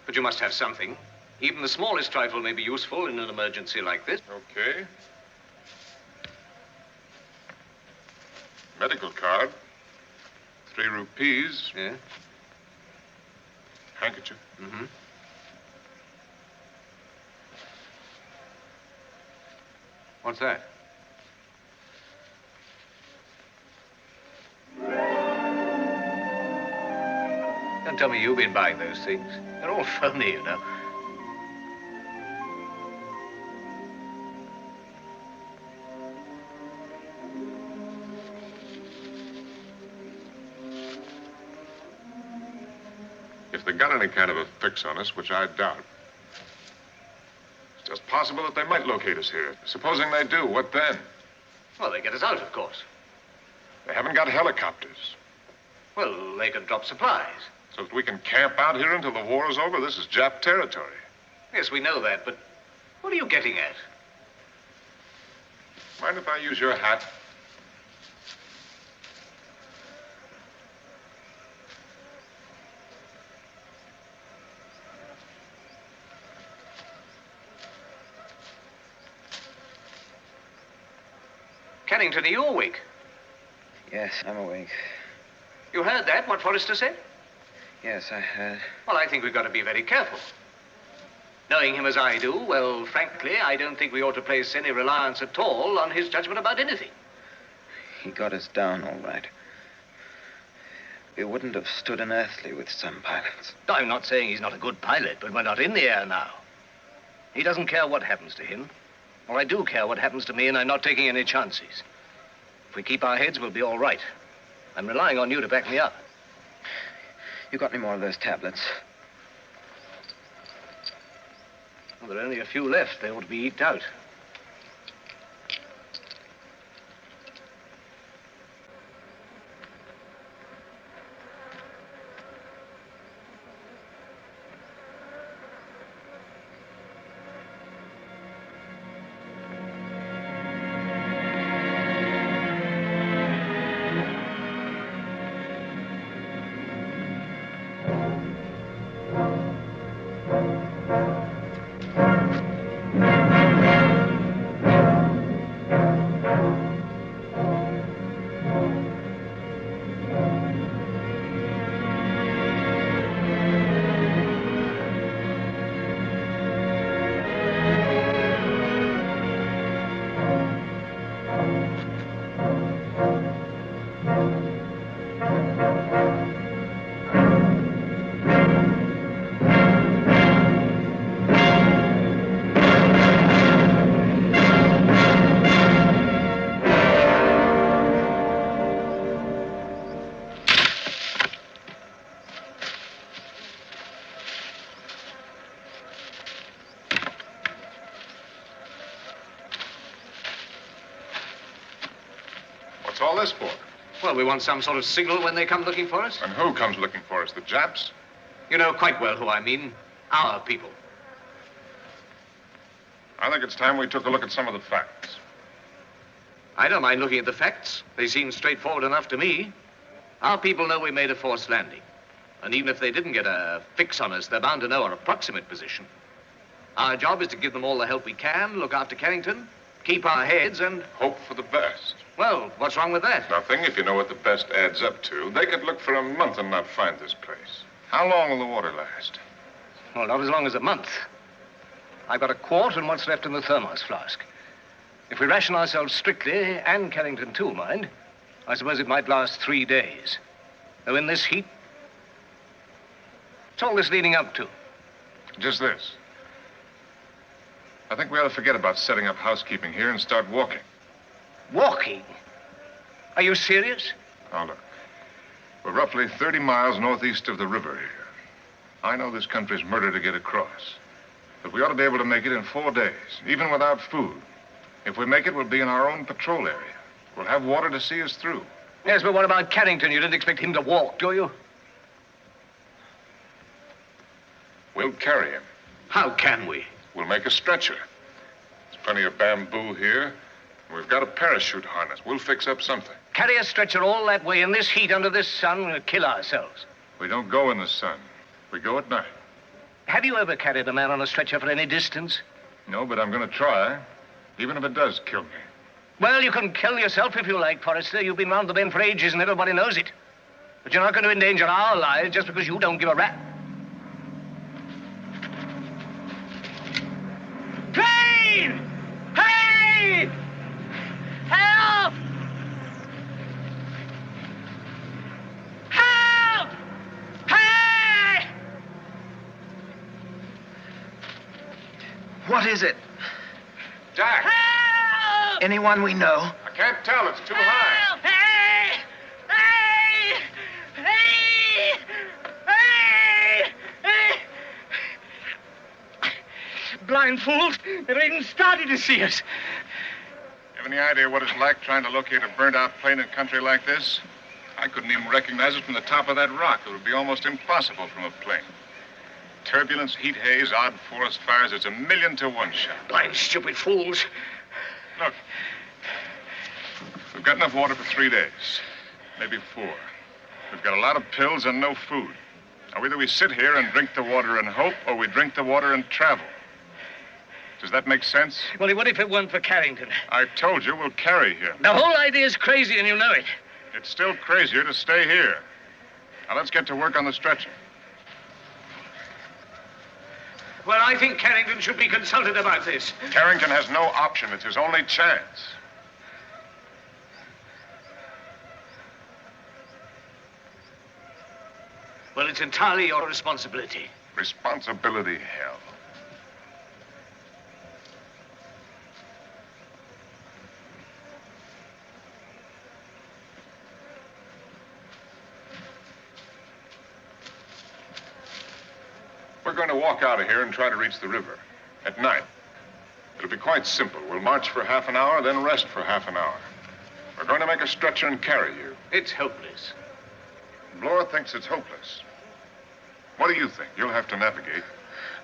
But you must have something. Even the smallest trifle may be useful in an emergency like this. Okay. Medical card. 3 rupees. Yeah? Handkerchief. Mm-hmm. What's that? Don't tell me you've been buying those things. They're all phony, you know. If they got any kind of a fix on us, which I doubt, it's just possible that they might locate us here. Supposing they do, what then? Well, they get us out, of course. They haven't got helicopters. Well, they can drop supplies. So that we can camp out here until the war is over? This is Jap territory. Yes, we know that, but what are you getting at? Mind if I use your hat? Cannington, are you awake? Yes, I'm awake. You heard that, what Forrester said? Yes, I heard. Well, I think we've got to be very careful. Knowing him as I do, well, frankly, I don't think we ought to place any reliance at all on his judgment about anything. He got us down all right. We wouldn't have stood an earthly with some pilots. I'm not saying he's not a good pilot, but we're not in the air now. He doesn't care what happens to him. Well, I do care what happens to me, and I'm not taking any chances. If we keep our heads, we'll be all right. I'm relying on you to back me up. You got any more of those tablets? Well, there are only a few left. They ought to be eked out. all this for? Well, we want some sort of signal when they come looking for us. And who comes looking for us? The Japs? You know quite well who I mean. Our people. I think it's time we took a look at some of the facts. I don't mind looking at the facts. They seem straightforward enough to me. Our people know we made a forced landing. And even if they didn't get a fix on us, they're bound to know our approximate position. Our job is to give them all the help we can, look after Carrington, keep our heads, and... hope for the best. Well, what's wrong with that? Nothing, if you know what the best adds up to. They could look for a month and not find this place. How long will the water last? Well, not as long as a month. I've got a quart and what's left in the thermos flask. If we ration ourselves strictly, and Carrington too, mind, I suppose it might last 3 days. Though in this heat, what's all this leading up to? Just this. I think we ought to forget about setting up housekeeping here and start walking. Walking? Are you serious? Now, look. We're roughly 30 miles northeast of the river here. I know this country's murder to get across. But we ought to be able to make it in 4 days, even without food. If we make it, we'll be in our own patrol area. We'll have water to see us through. Yes, but what about Carrington? You didn't expect him to walk, do you? We'll carry him. How can we? We'll make a stretcher. There's plenty of bamboo here. We've got a parachute harness. We'll fix up something. Carry a stretcher all that way in this heat under this sun, we'll kill ourselves. We don't go in the sun. We go at night. Have you ever carried a man on a stretcher for any distance? No, but I'm going to try, even if it does kill me. Well, you can kill yourself if you like, Forrester. You've been round the bend for ages and everybody knows it. But you're not going to endanger our lives just because you don't give a rap. Train! Hey! Help! Help! Hey! What is it? Jack! Help! Anyone we know? I can't tell. It's too high. Hey! Hey! Hey! Hey! Hey! Blind fools! They're even starting to see us. Have any idea what it's like trying to locate a burnt-out plane in country like this? I couldn't even recognize it from the top of that rock. It would be almost impossible from a plane. Turbulence, heat haze, odd forest fires, it's 1,000,000 to 1 shot. Blind, stupid fools. Look, we've got enough water for 3 days, maybe 4. We've got a lot of pills and no food. Now, either we sit here and drink the water and hope, or we drink the water and travel. Does that make sense? Well, what if it weren't for Carrington? I told you we'll carry him. The whole idea is crazy, and you know it. It's still crazier to stay here. Now, let's get to work on the stretcher. Well, I think Carrington should be consulted about this. Carrington has no option. It's his only chance. Well, it's entirely your responsibility. Responsibility, hell. We're going to walk out of here and try to reach the river at night. It'll be quite simple. We'll march for half an hour, then rest for half an hour. We're going to make a stretcher and carry you. It's hopeless. Blore thinks it's hopeless. What do you think? You'll have to navigate.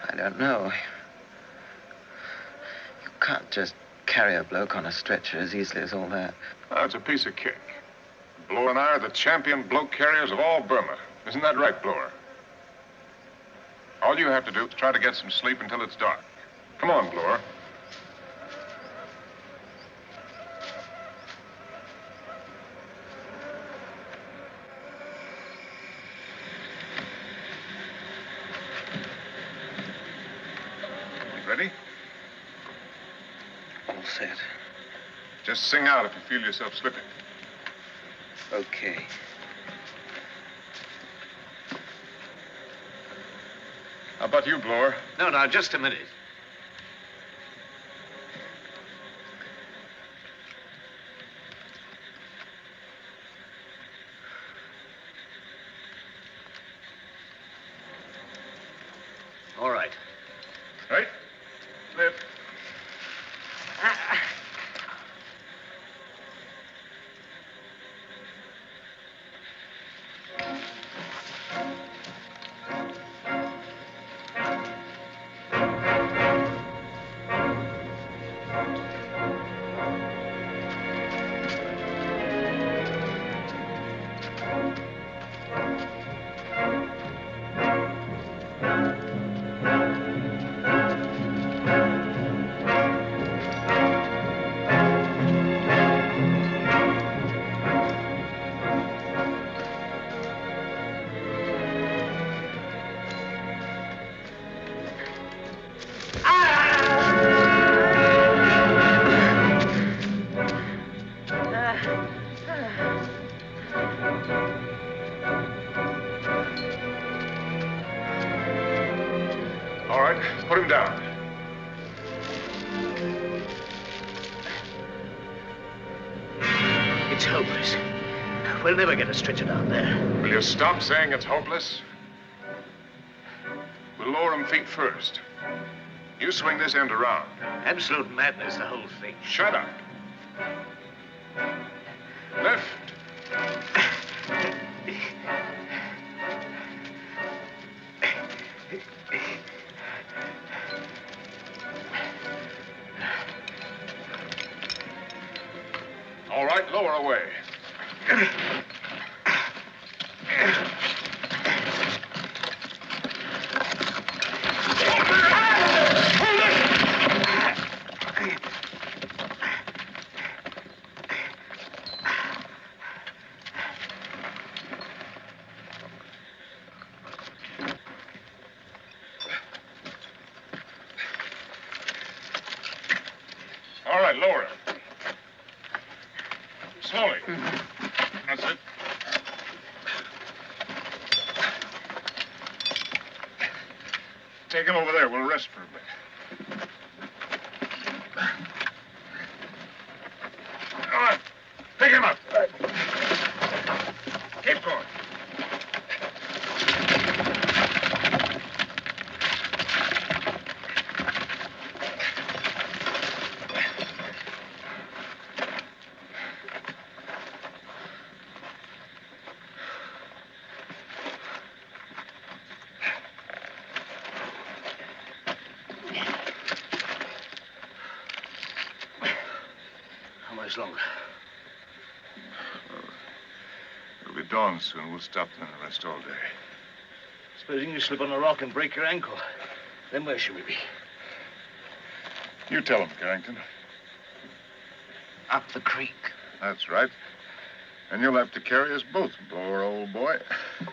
I don't know. You can't just carry a bloke on a stretcher as easily as all that. Oh, it's a piece of cake. Blore and I are the champion bloke carriers of all Burma. Isn't that right, Blore? All you have to do is try to get some sleep until it's dark. Come on, Blore. Ready? All set. Just sing out if you feel yourself slipping. Okay. How about you, Blore? No, just a minute. All right. Right? Slip. All right, put him down. It's hopeless. We'll never get a stretcher down there. Will you stop saying it's hopeless? We'll lower him feet first. You swing this end around. Absolute madness, the whole thing. Shut up. Lift. All right, lower away. All right, lower it. Slowly. That's it. Take him over there. We'll rest for a bit. All right. Pick him up. Keep going. How much longer? It'll be dawn soon. We'll stop then and rest all day. Supposing you slip on a rock and break your ankle. Then where should we be? You tell him, Carrington. Up the creek. That's right. And you'll have to carry us both, poor old boy. We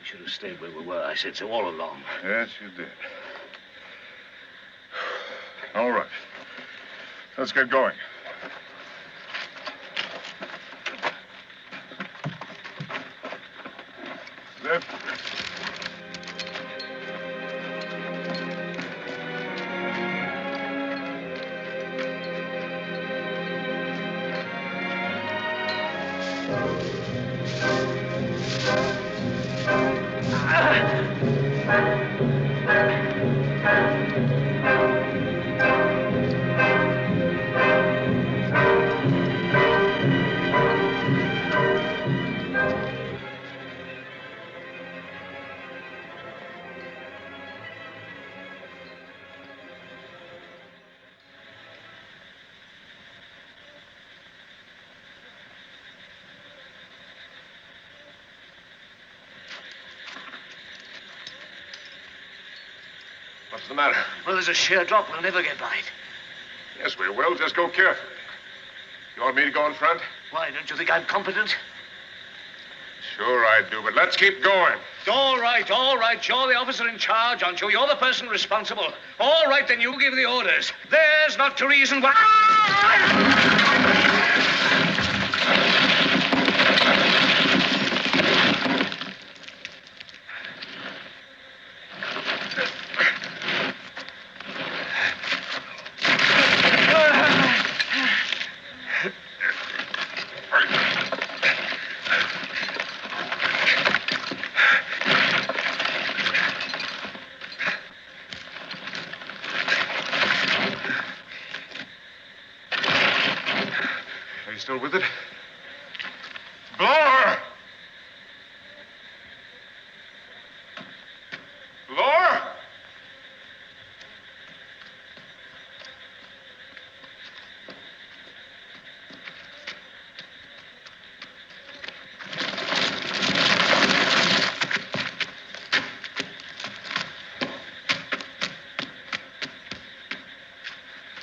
should have stayed where we were. I said so all along. Yes, you did. All right. Let's get going. Lift. What's the matter? Well, there's a sheer drop. We'll never get by it. Yes, we will. Just go carefully. You want me to go in front? Why, don't you think I'm competent? Sure I do, but let's keep going. All right, all right. You're the officer in charge, aren't you? You're the person responsible. All right, then you give the orders. There's not to reason why... Are you still with it? Blower! Blower!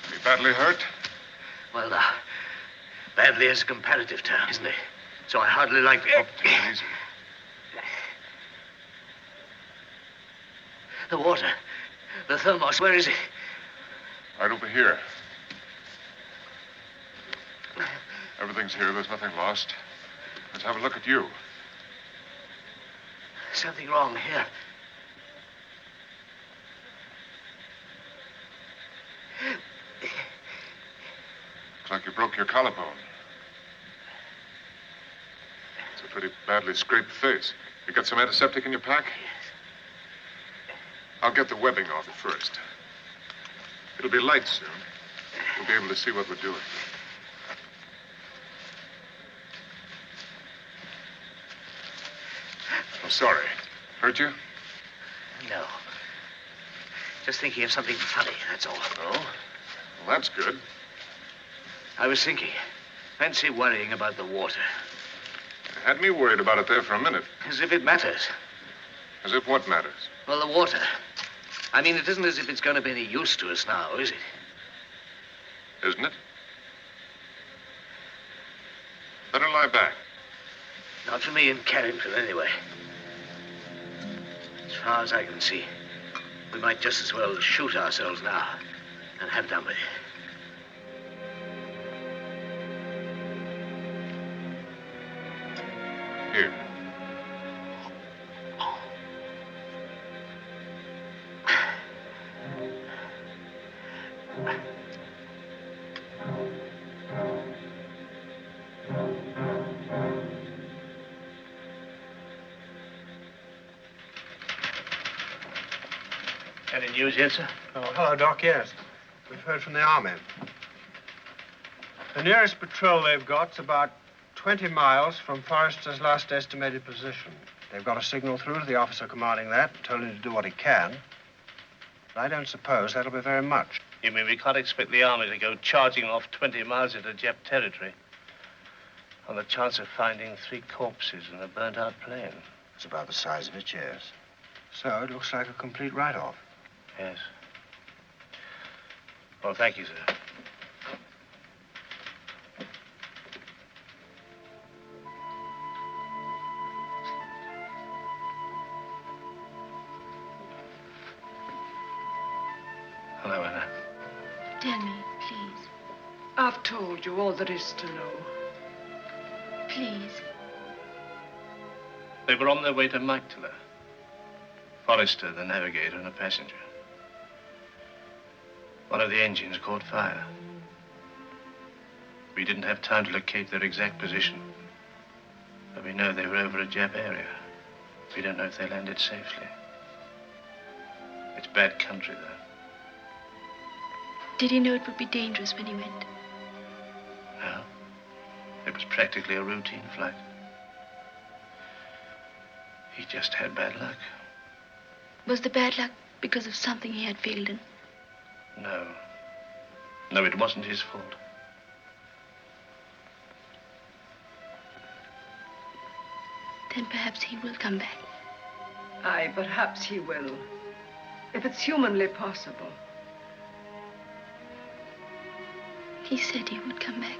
Are you badly hurt? Well, now, badly is a comparative term, isn't it? So I hardly like... Oh, take it easy. The water. The thermos, where is it? Right over here. Everything's here. There's nothing lost. Let's have a look at you. Something wrong here. like you broke your collarbone. It's a pretty badly scraped face. You got some antiseptic in your pack? Yes. I'll get the webbing off it first. It'll be light soon. We'll be able to see what we're doing. I'm sorry. Hurt you? No. Just thinking of something funny, that's all. Oh? Well, that's good. I was thinking. Fancy worrying about the water. You had me worried about it there for a minute. As if it matters. As if what matters? Well, the water. I mean, it isn't as if it's going to be any use to us now, is it? Isn't it? Let her lie back. Not for me in Carrington, anyway. As far as I can see, we might just as well shoot ourselves now and have done with it. Here. Any news yet, sir? Oh, hello, Doc. Yes. We've heard from the Army. The nearest patrol they've got's about 20 miles from Forrester's last estimated position. They've got a signal through to the officer commanding that, told him to do what he can. But I don't suppose that'll be very much. You mean we can't expect the army to go charging off 20 miles into Jap territory on the chance of finding 3 corpses in a burnt-out plane? It's about the size of it, yes. So it looks like a complete write-off. Yes. Well, thank you, sir. Hello, Anna. Tell me, please. I've told you all there is to know. Please. They were on their way to Magdala. Forrester, the navigator, and a passenger. One of the engines caught fire. We didn't have time to locate their exact position. But we know they were over a Jap area. We don't know if they landed safely. It's bad country, though. Did he know it would be dangerous when he went? No. It was practically a routine flight. He just had bad luck. Was the bad luck because of something he had failed in? No. No, it wasn't his fault. Then perhaps he will come back. Aye, perhaps he will. If it's humanly possible. He said he would come back.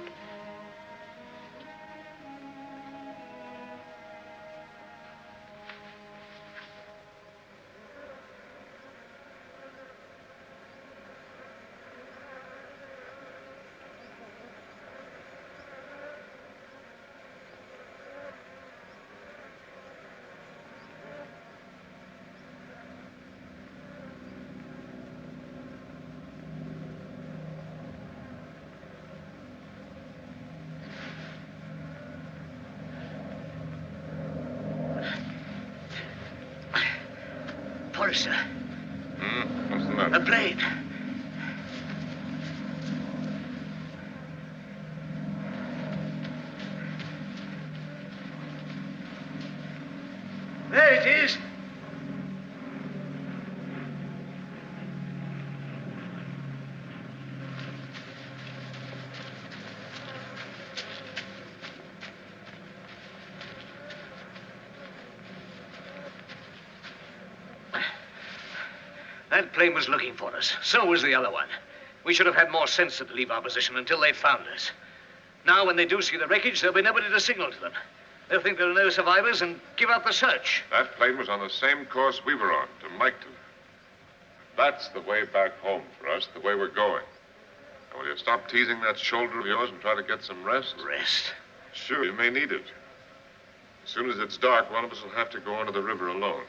Forrester. What's the matter? A plane. There it is. That plane was looking for us. So was the other one. We should have had more sense than to leave our position until they found us. Now, when they do see the wreckage, there'll be nobody to signal to them. They'll think there are no survivors and give up the search. That plane was on the same course we were on, to Magdala. That's the way back home for us, the way we're going. Now, will you stop teasing that shoulder of yours and try to get some rest? Rest? Sure, you may need it. As soon as it's dark, one of us will have to go onto the river alone.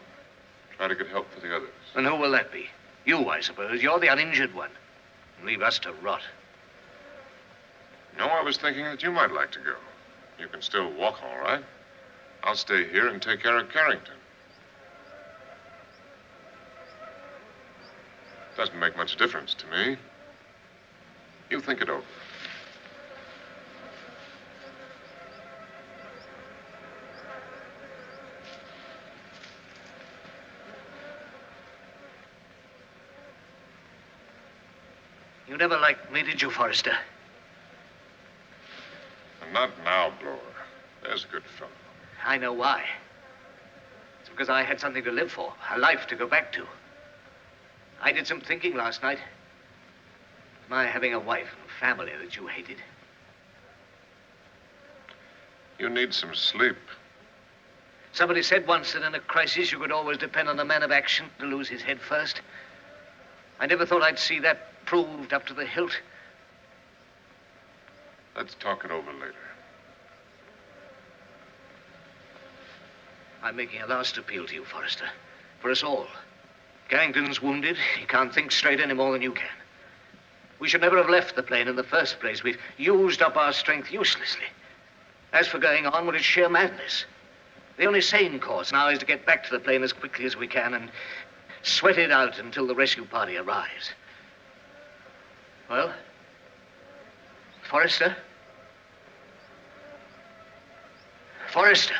Try to get help for the others. And who will that be? You, I suppose. You're the uninjured one. Leave us to rot. No, I was thinking that you might like to go. You can still walk all right. I'll stay here and take care of Carrington. Doesn't make much difference to me. You think it over. You never liked me, did you, Forrester? Not now, Blower. There's a good fellow. I know why. It's because I had something to live for, a life to go back to. I did some thinking last night. My having a wife and family that you hated. You need some sleep. Somebody said once that in a crisis you could always depend on a man of action to lose his head first. I never thought I'd see that proved up to the hilt. Let's talk it over later. I'm making a last appeal to you, Forrester. For us all. Carrington's wounded. He can't think straight any more than you can. We should never have left the plane in the first place. We've used up our strength uselessly. As for going on, well, it's sheer madness. The only sane course now is to get back to the plane as quickly as we can and sweat it out until the rescue party arrives. Well? Forrester? Forrester?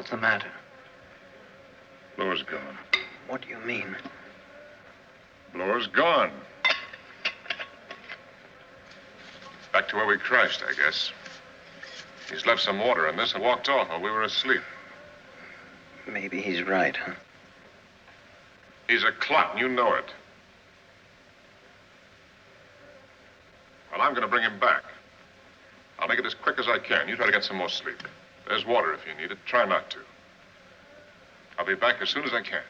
What's the matter? Blower's gone. What do you mean? Blower's gone. Back to where we crashed, I guess. He's left some water in this and walked off while we were asleep. Maybe he's right, huh? He's a clot, and you know it. Well, I'm going to bring him back. I'll make it as quick as I can. You try to get some more sleep. There's water if you need it. Try not to. I'll be back as soon as I can.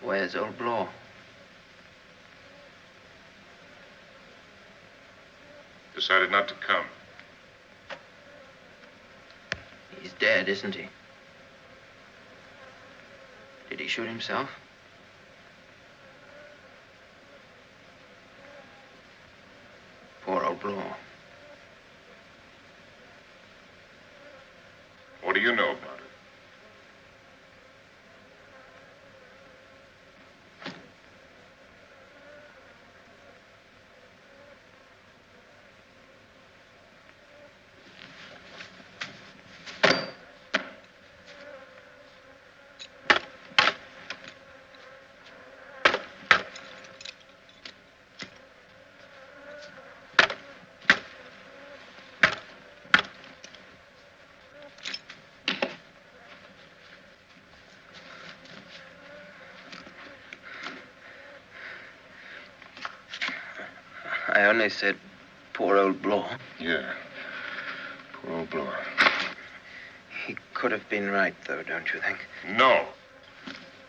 Where's old Bloor? Decided not to come. He's dead, isn't he? Did he shoot himself? Poor old Bloor. What do you know about it? I only said poor old Bloor. Yeah. Poor old Bloor. He could have been right, though, don't you think? No.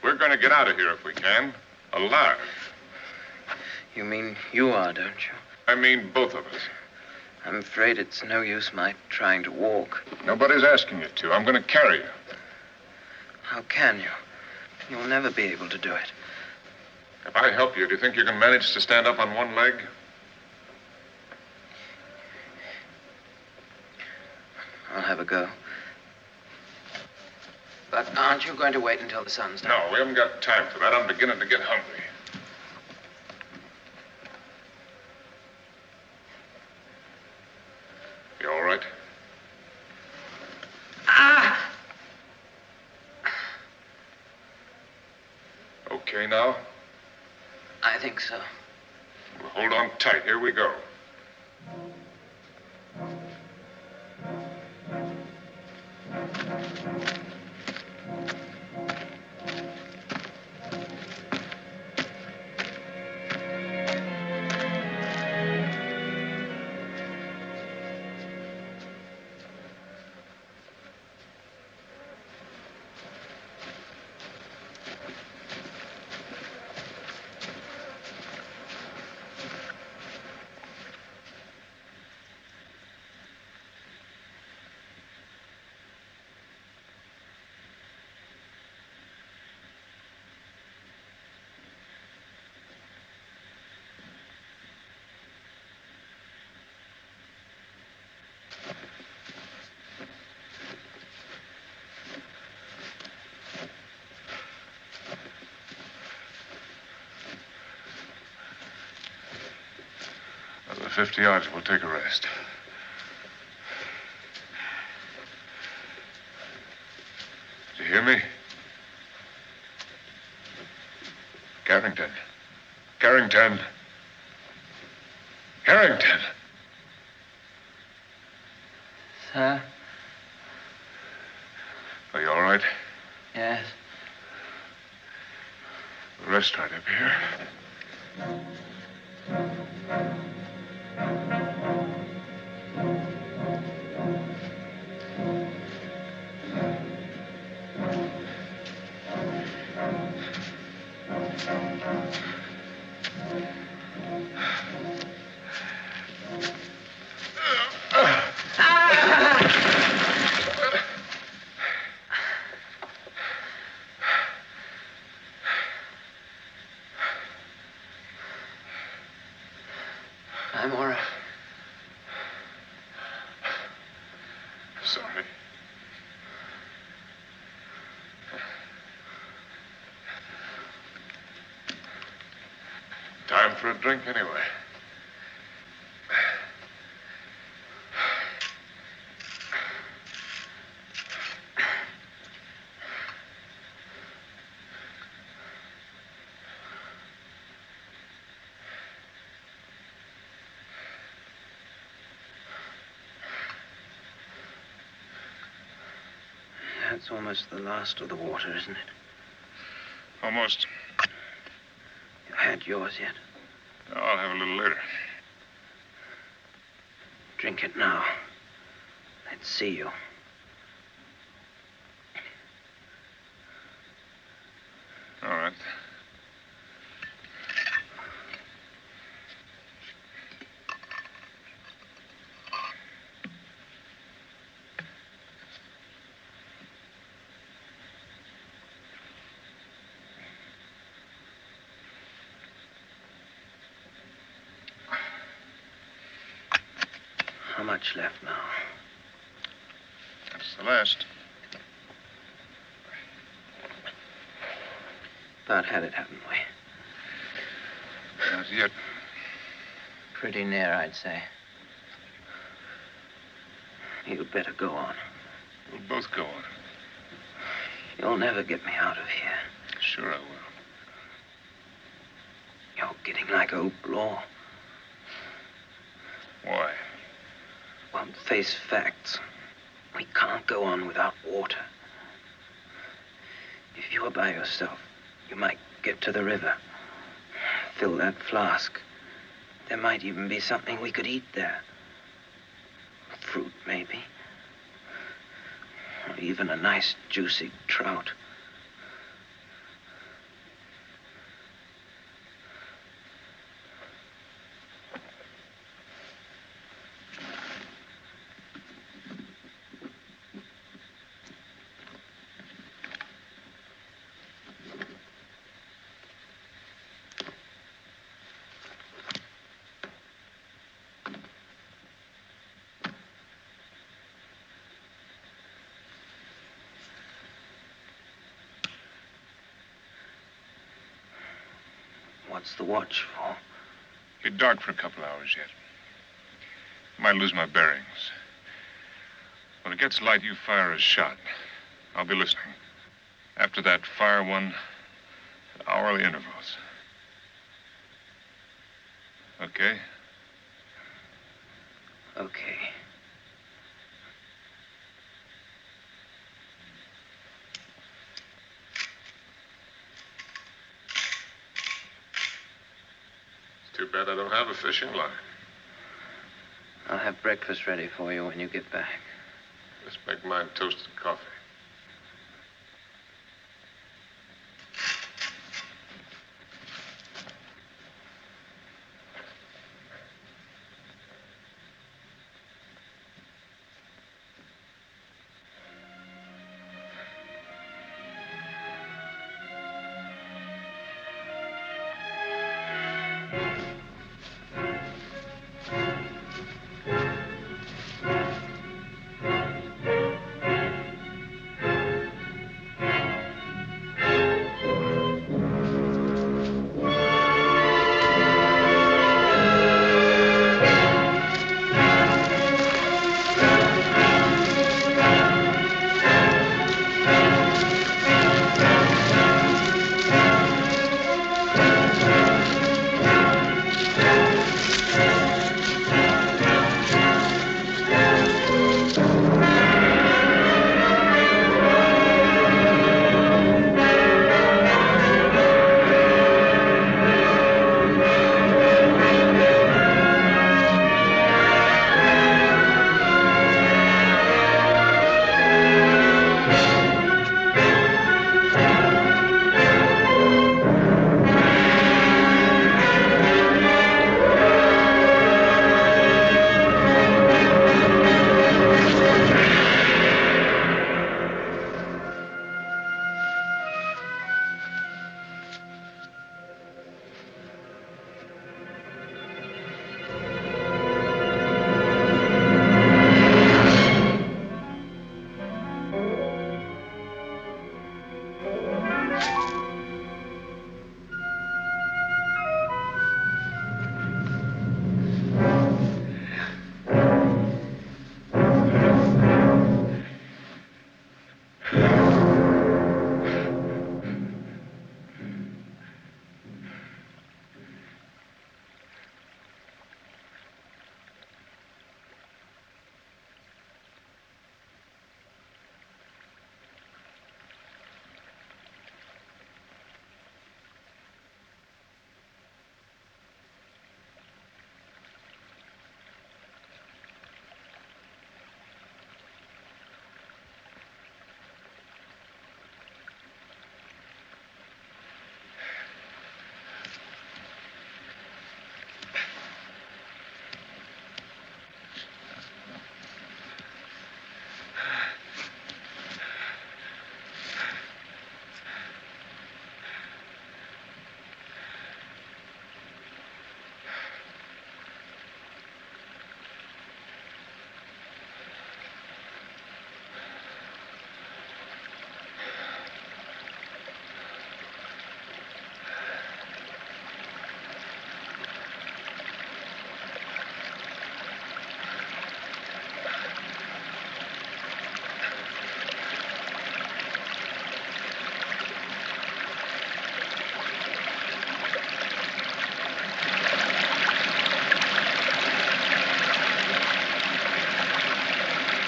We're going to get out of here if we can. Alive. You mean you are, don't you? I mean both of us. I'm afraid it's no use my trying to walk. Nobody's asking you to. I'm going to carry you. How can you? You'll never be able to do it. If I help you, do you think you can manage to stand up on one leg? I'll have a go. But aren't you going to wait until the sun's down? No, we haven't got time for that. I'm beginning to get hungry. You all right? Ah! Okay now? I think so. Well, hold on tight. Here we go. Another 50 yards, we'll take a rest. Did you hear me? Carrington. Carrington. Carrington. Sir? Are you all right? Yes. Rest right up here. I'm all right. Sorry. Time for a drink anyway. That's almost the last of the water, isn't it? Almost. You had yours yet? No, I'll have a little later. Drink it now. Let's see you. All right. How much left now? That's the last. About had it, haven't we? Not yet. Pretty near, I'd say. You'd better go on. We'll both go on. You'll never get me out of here. Sure I will. You're getting like old law. Why? Well, face facts. We can't go on without water. If you're by yourself, you might get to the river. Fill that flask. There might even be something we could eat there. Fruit, maybe. Or even a nice, juicy trout. What's the watch for? Be dark for a couple hours yet. Might lose my bearings. When it gets light, you fire a shot. I'll be listening. After that, fire one at hourly intervals. Okay? Okay. It's too bad I don't have a fishing line. I'll have breakfast ready for you when you get back. Let's make mine toasted coffee.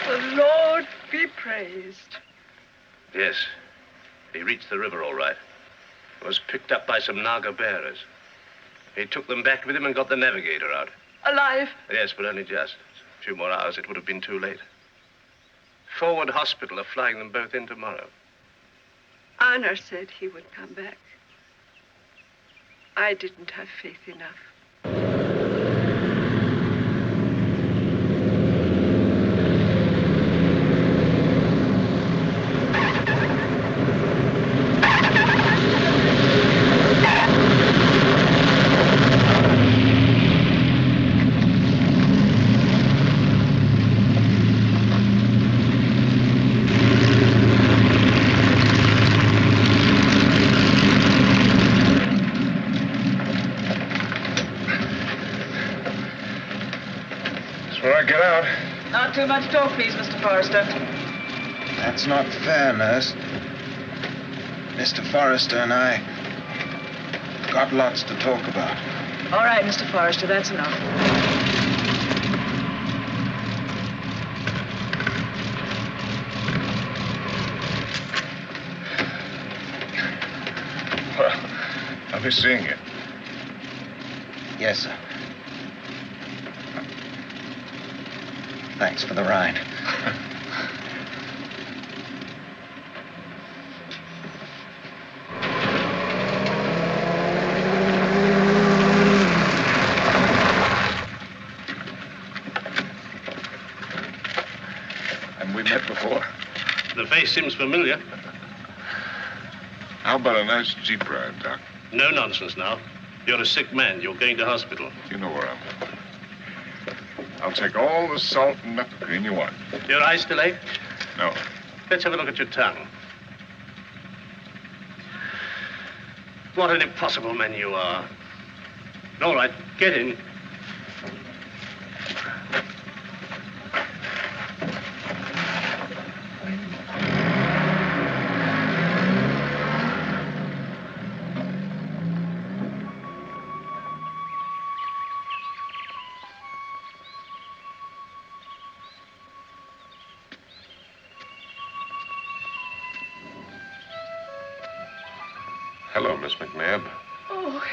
The Lord be praised. Yes. He reached the river all right. Was picked up by some Naga bearers. He took them back with him and got the navigator out. Alive? Yes, but only just. A few more hours, it would have been too late. Forward Hospital are flying them both in tomorrow. Anna said he would come back. I didn't have faith enough. Not too much talk, please, Mr. Forrester. That's not fair, nurse. Mr. Forrester and I got lots to talk about. All right, Mr. Forrester, that's enough. Well, I'll be seeing you. Yes, sir. Thanks for the ride. And we met before. The face seems familiar. How about a nice Jeep ride, Doc? No nonsense now. You're a sick man. You're going to hospital. You know where I'm going. I'll take all the salt and mepicrine you want. Your eyes still ache? No. Let's have a look at your tongue. What an impossible man you are. All right, get in. Hello, Miss McNabb. Oh.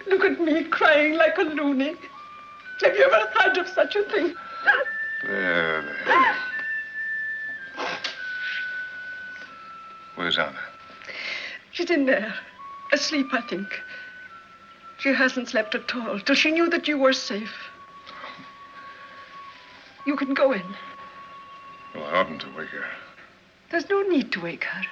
Look at me crying like a loony. Have you ever heard of such a thing? There. Where's Anna? She's in there, asleep, I think. She hasn't slept at all till she knew that you were safe. You can go in. Well, I oughtn't to wake her. There's no need to wake her.